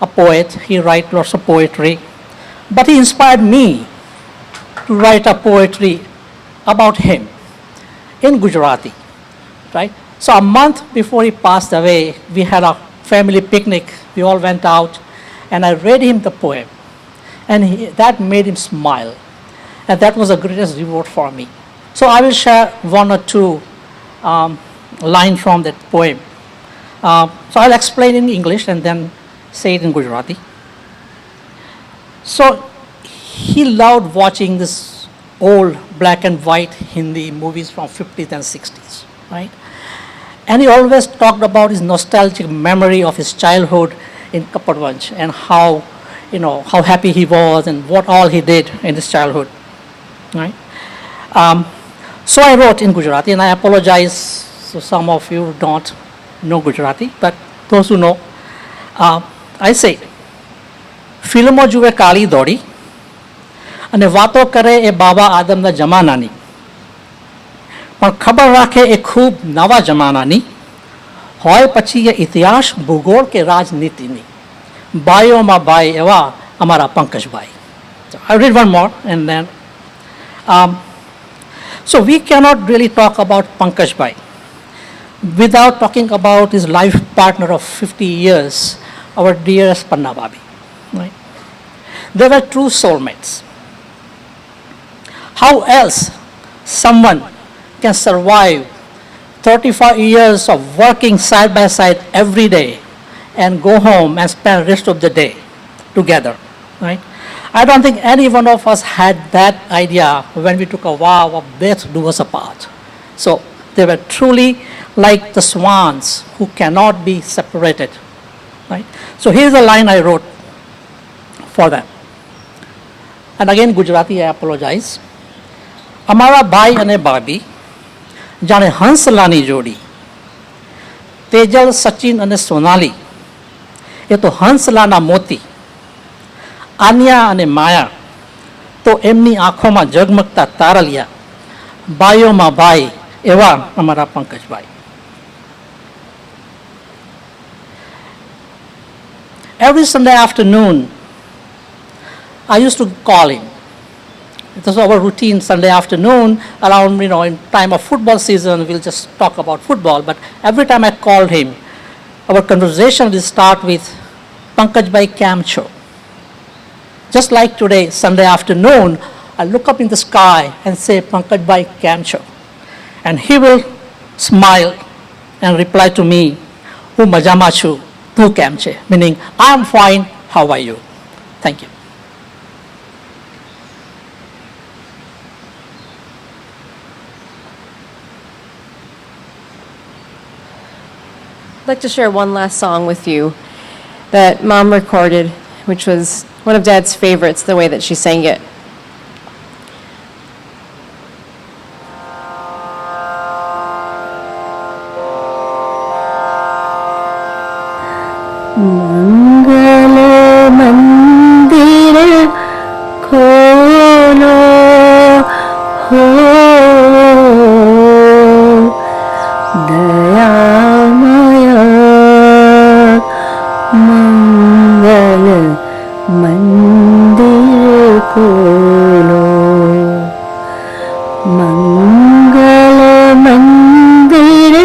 a poet. He wrote lots of poetry. But he inspired me to write a poetry about him in Gujarati, right? So a month before he passed away, we had a family picnic. We all went out, and I read him the poem, and that made him smile, and that was the greatest reward for me. So I will share one or two lines from that poem. So I'll explain in English and then say it in Gujarati. So he loved watching this old black and white Hindi movies from 50s and 60s, right? And he always talked about his nostalgic memory of his childhood in Kapadwanj and how happy he was and what all he did in his childhood, right? So I wrote in Gujarati, and I apologize to some of you who don't know Gujarati, but those who know, I say, ફિલ્મો જુએ કાળી દોડી અને વાતો કરે એ બાબા આદમના જમાનાની, પણ ખબર રાખે એ ખૂબ નવા જમાનાની, હોય પછી એ ઇતિહાસ ભૂગોળ કે રાજનીતિની, ભાઈઓમાં ભાઈ એવા અમારા Pankajbhai. So I read one more and then. So we cannot really talk about Pankaj Bhai without talking about his life partner of 50 years, our dearest Panna Bhabi. Right? They were true soulmates. How else someone can survive 35 years of working side by side every day and go home and spend the rest of the day together, right? I don't think any one of us had that idea when we took a vow of death do us apart. So they were truly like the swans who cannot be separated, right? So here's a line I wrote for them. And again, Gujarati, I apologize. અમારા ભાઈ અને ભાભી જાણે હંસલાની જોડી. તેજલ, સચિન અને સોનાલી એ તો હંસલાના મોતી. આન્યા અને માયા તો એમની આંખોમાં ઝગમગતા તારલિયા. ભાઈઓમાં ભાઈ એવા અમારા Pankajbhai. Every Sunday afternoon, I used to call him. It was our routine Sunday afternoon around, in time of football season, we'll just talk about football. But every time I called him, our conversation will start with Pankaj Bhai Kam Cho. Just like today, Sunday afternoon, I look up in the sky and say Pankaj Bhai Kam Cho. And he will smile and reply to me, Hu Majama Chu, Tu Kam Che, meaning I am fine, how are you? Thank you. I'd like to share one last song with you that Mom recorded, which was one of Dad's favorites, the way that she sang it. मंगल मंदिर खोलो हो दयामय मंगल मंदिर खोलो मंगल मंदिर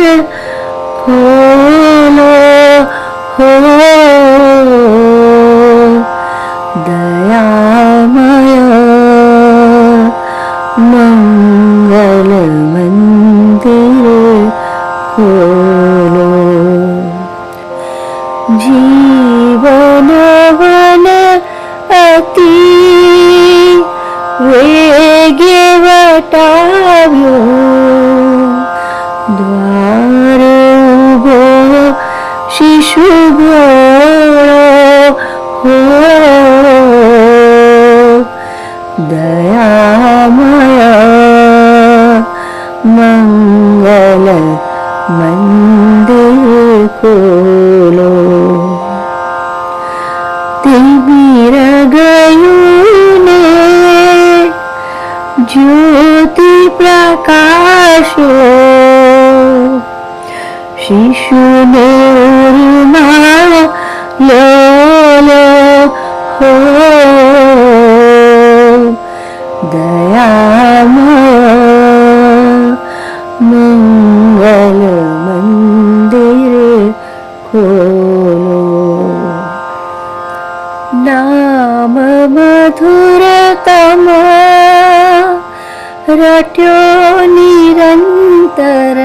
खोलो हो दयामय मंगल मंदिर खोलो जीवन वन अति वेगे वटाव्यो द्वार उभो शिशु भोळो हो दयामय मंगल मंदिर खोलो तिमिर गયું ने ज्योति प्रकाशो शिशुने उर्मा लो हो दयामय मंगल मंदिर खोलो नाम मधुरतम रट्यो निरंतर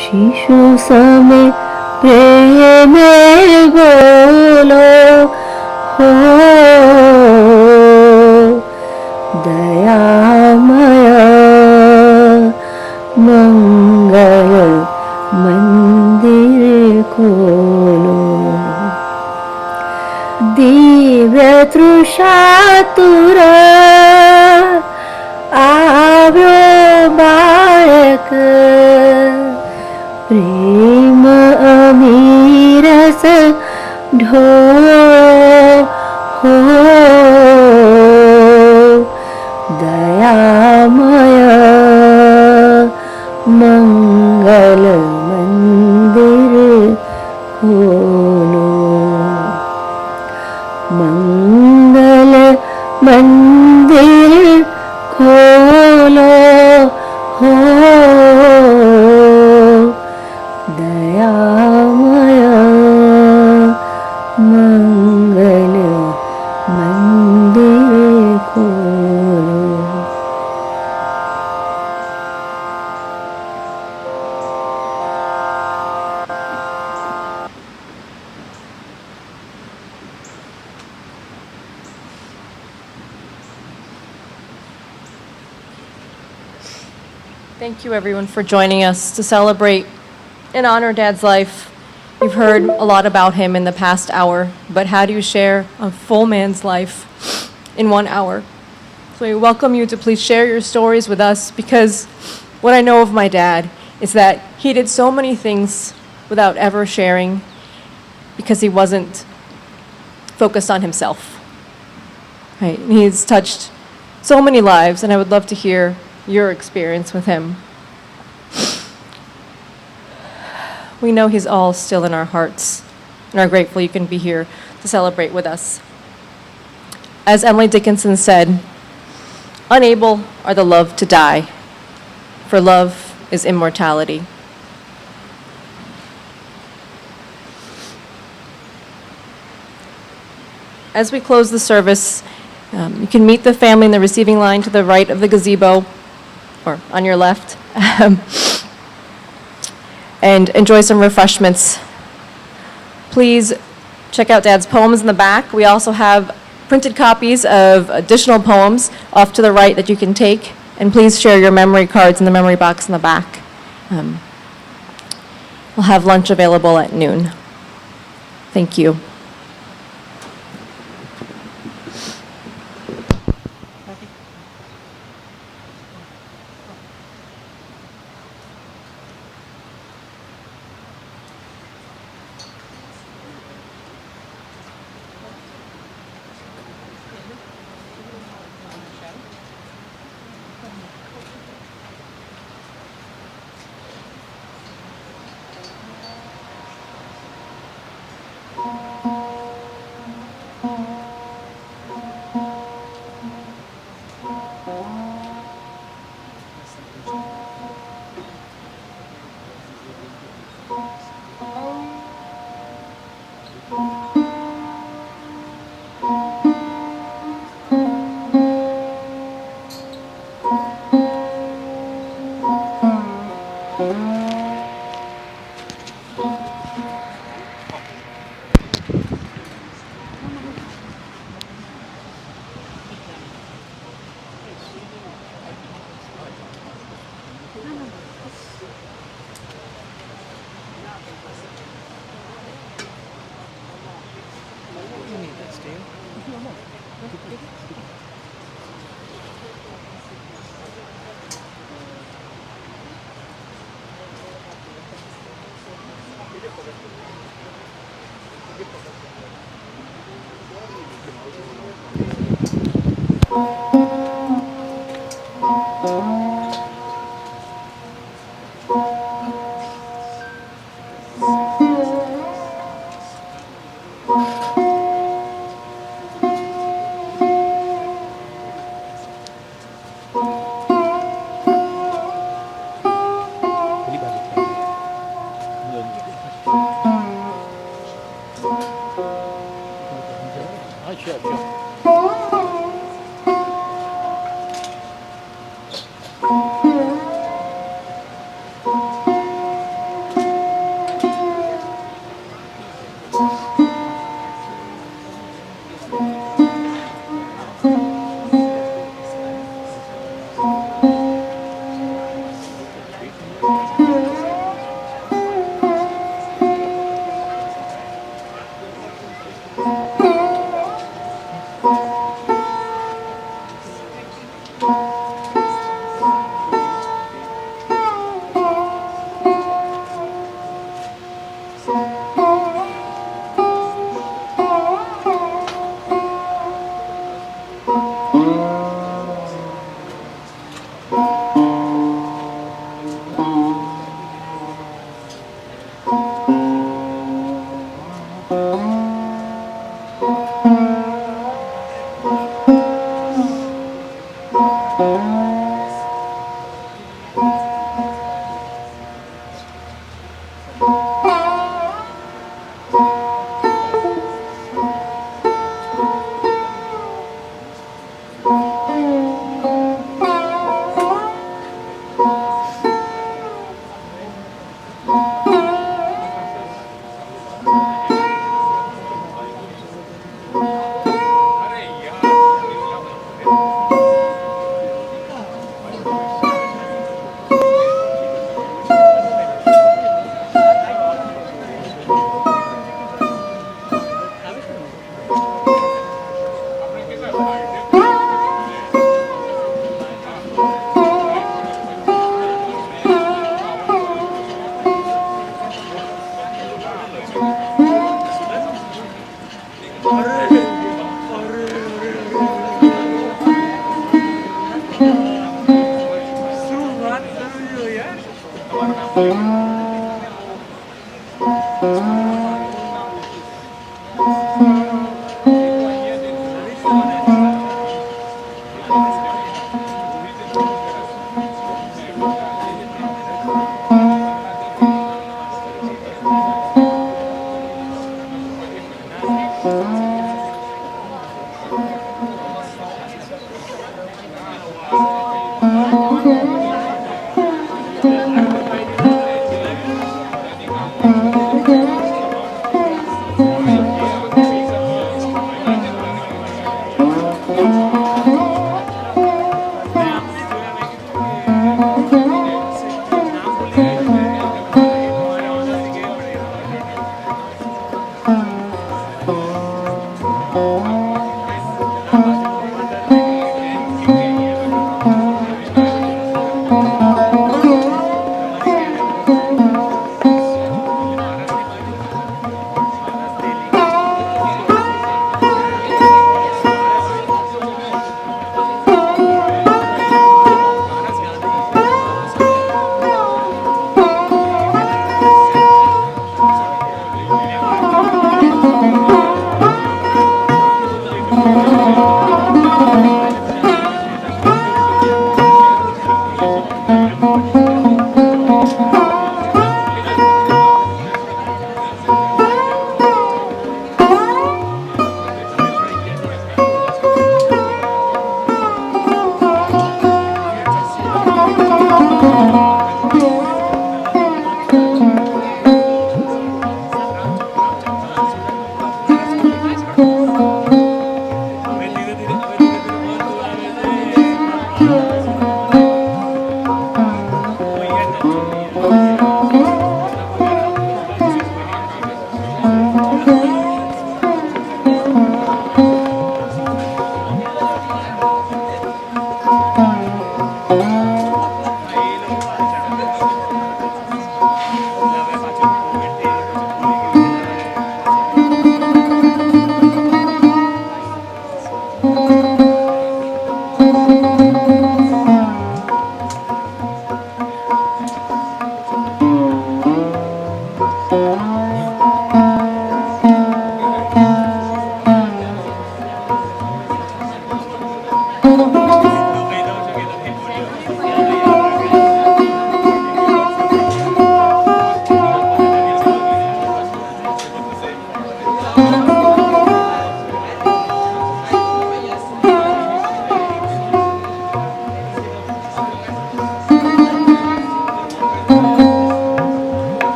शिशु समे प्रेम बोलो हो दयामय मंगल मंदिर खोलो दिव्य तृषातुर આવ્યો બાળક પ્રેમ અમીરસ ઢોળો હો દયામય મંગલ મંદિર ખોલો મંગલ મંદિર खोलो हो दयामय मंगल मंदिर खोलो Thank you, everyone, for joining us to celebrate and honor Dad's life. You've heard a lot about him in the past hour, but how do you share a full man's life in 1 hour? So we welcome you to please share your stories with us, because what I know of my dad is that he did so many things without ever sharing because he wasn't focused on himself. Right? And he's touched so many lives, and I would love to hear your experience with him. We know he's all still in our hearts and are grateful you can be here to celebrate with us. As Emily Dickinson said, unable are the loved to die, for love is immortality. As we close the service, you can meet the family in the receiving line to the right of the gazebo, or on your left, and enjoy some refreshments. Please check out Dad's poems in the back. We also have printed copies of additional poems off to the right that you can take, and please share your memory cards in the memory box in the back. We'll have lunch available at noon. Thank you.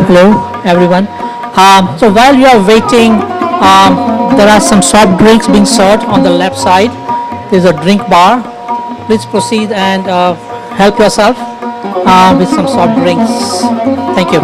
Hello, everyone. So while you are waiting, there are some soft drinks being served on the left side. There's a drink bar. Please proceed and help yourself with some soft drinks. Thank you.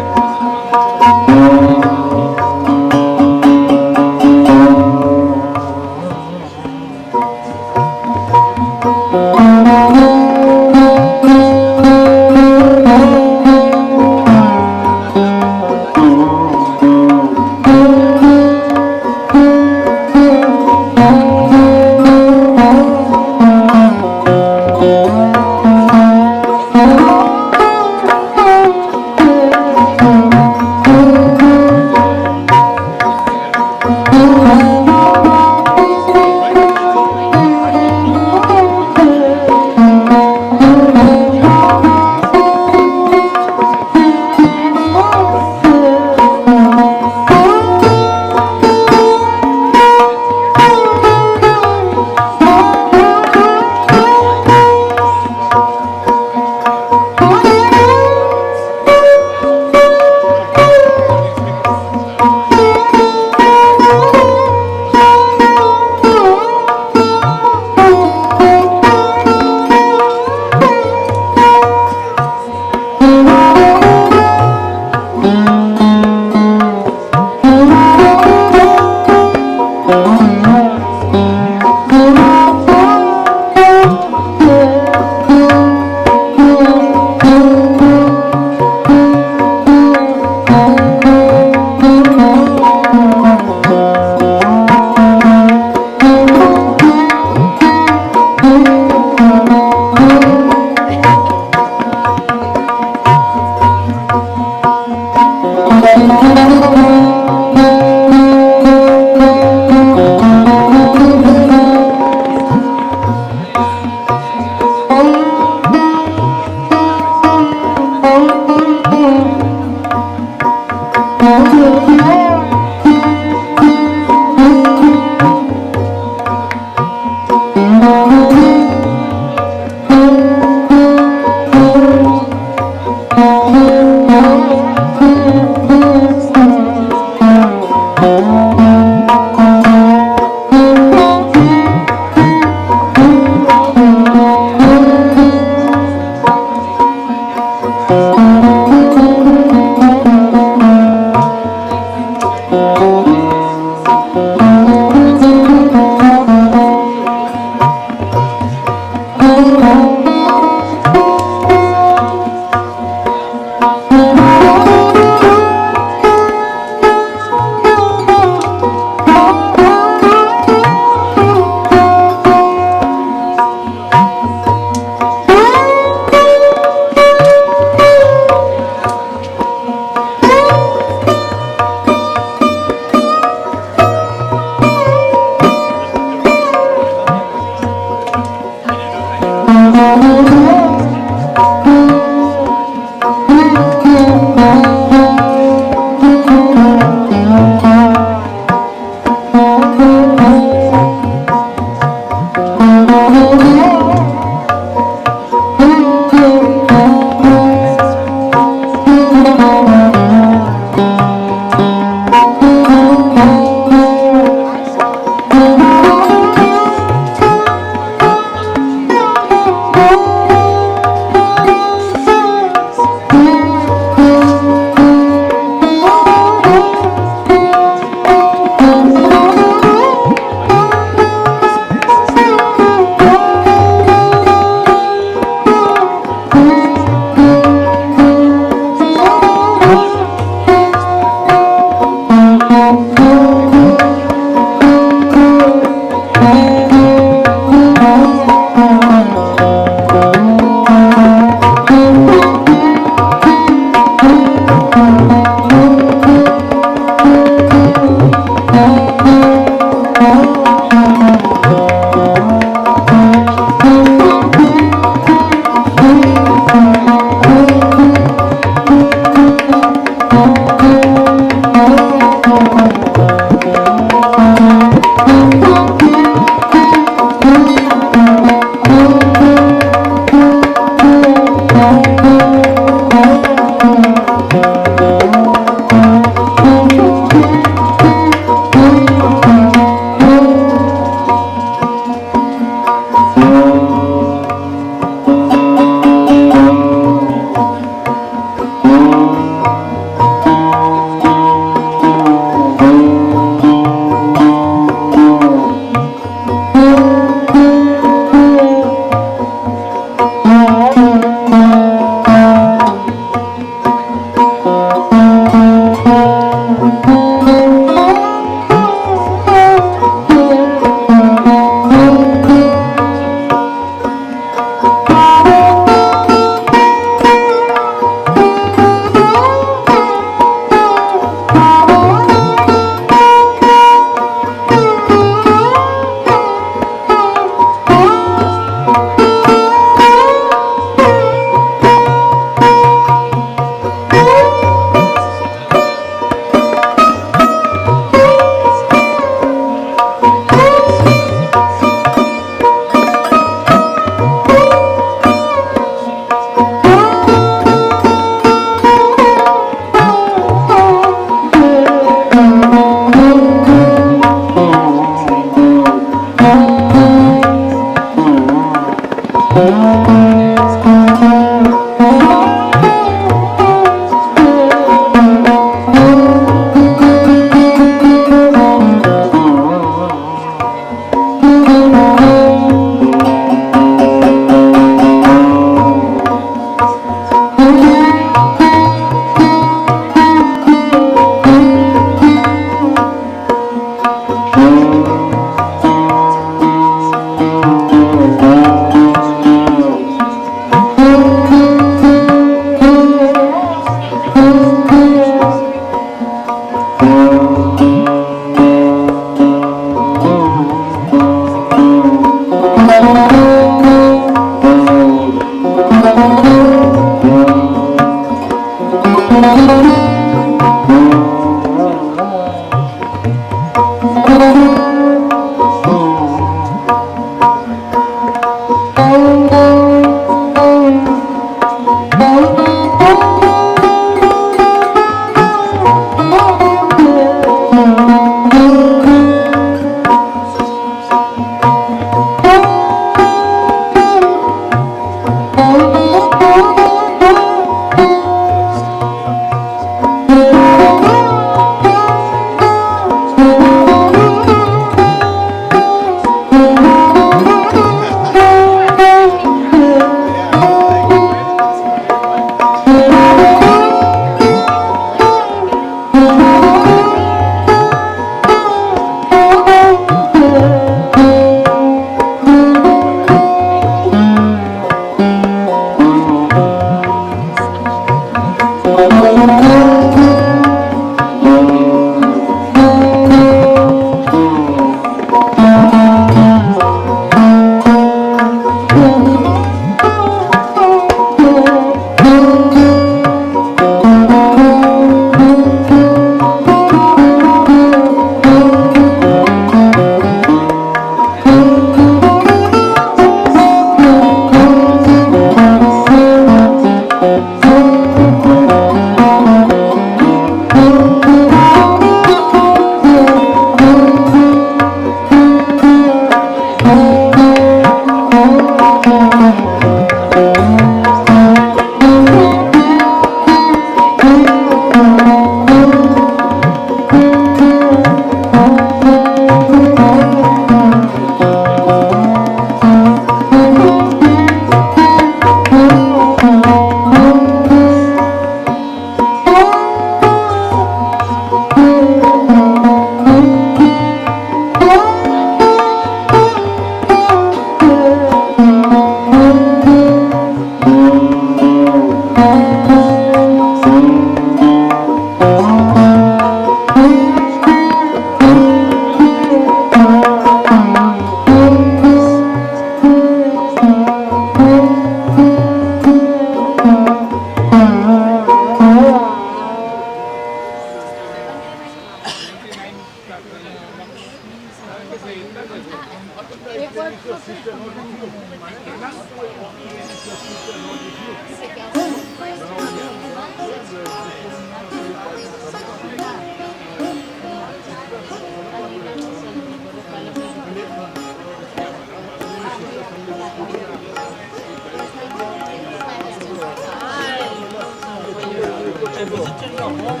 visit your home.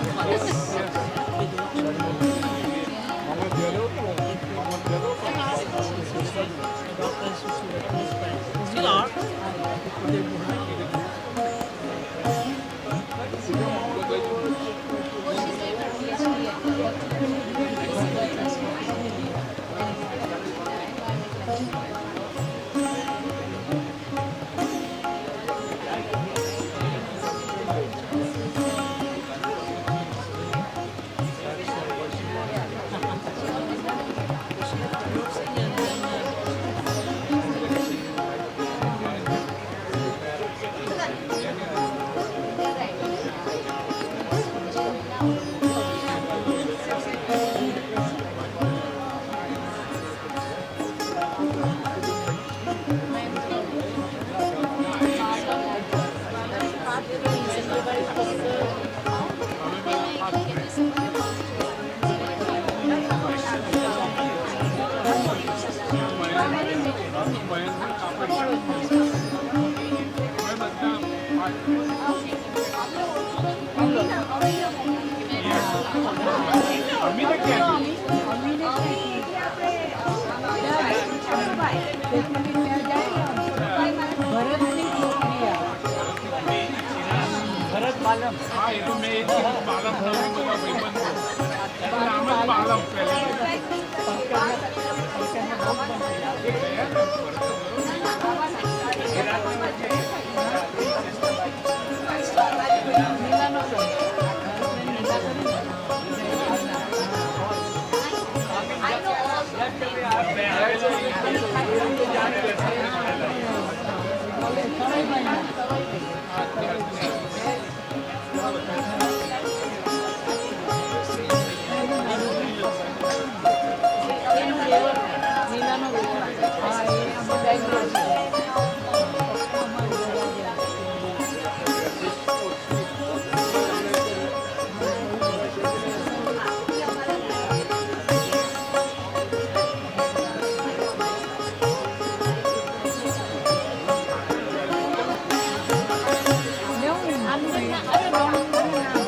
Still are. Nếu mình ăn thì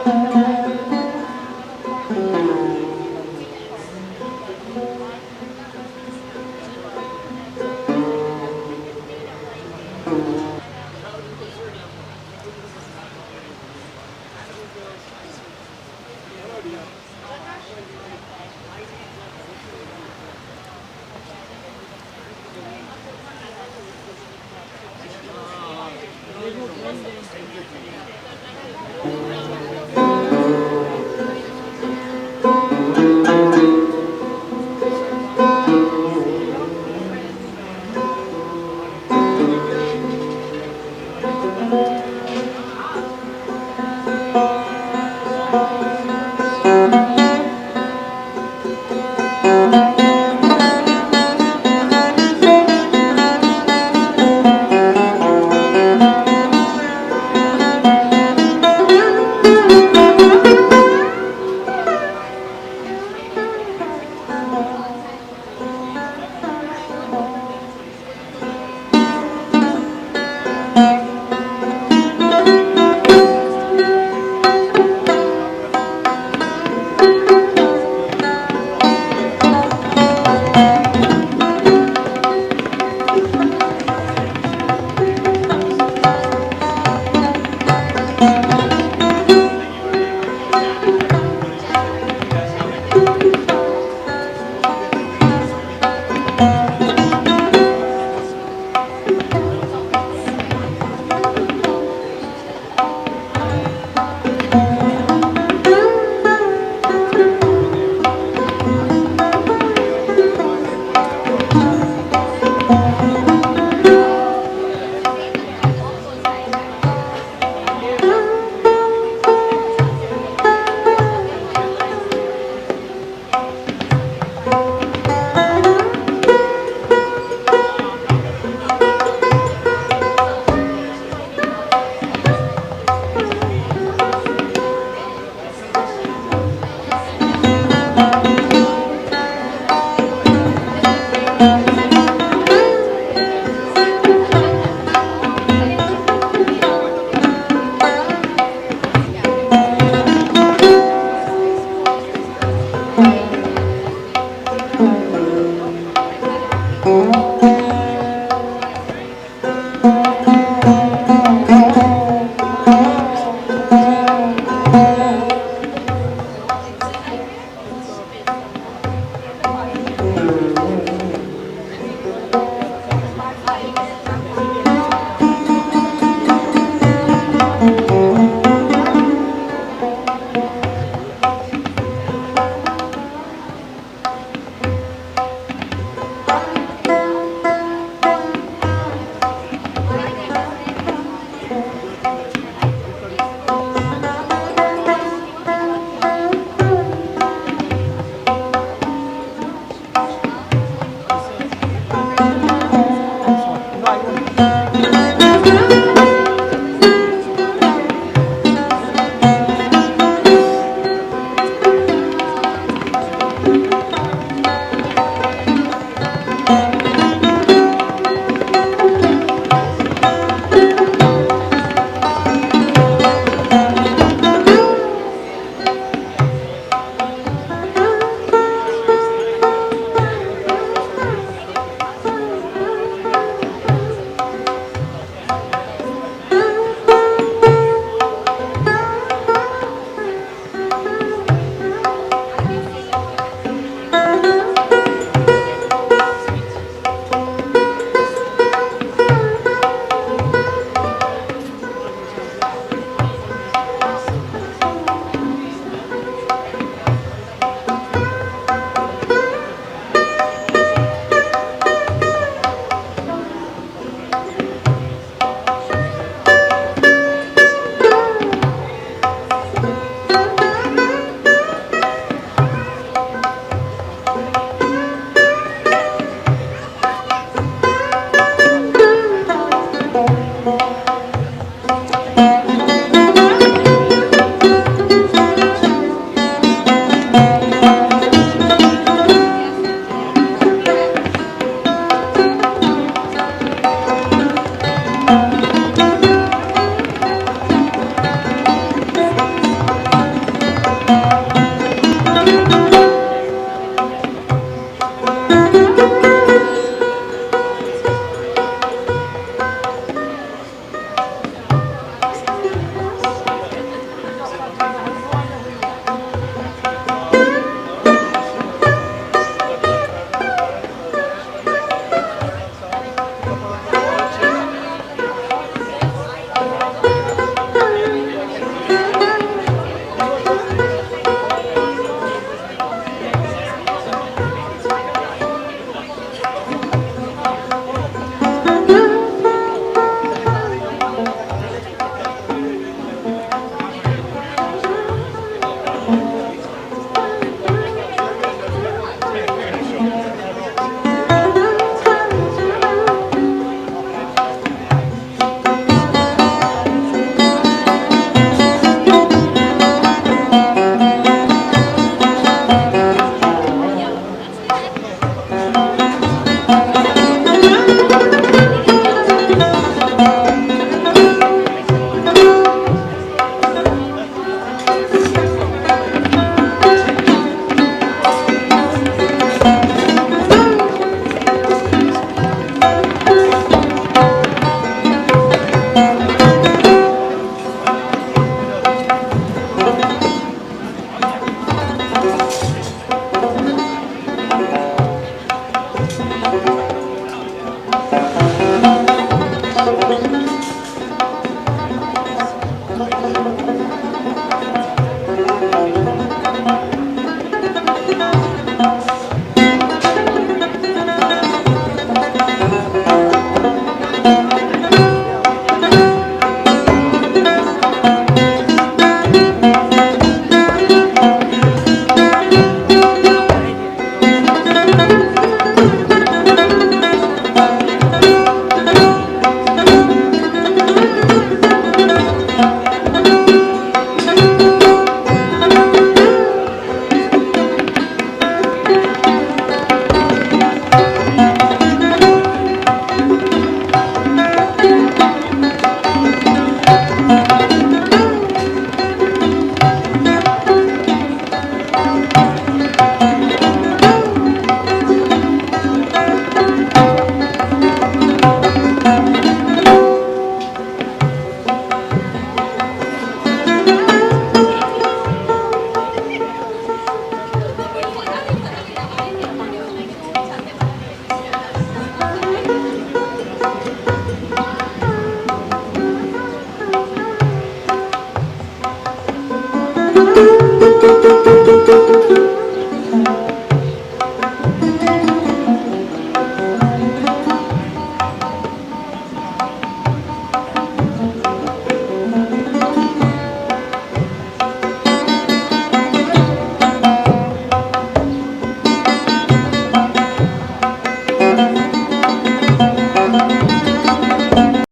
Thank you.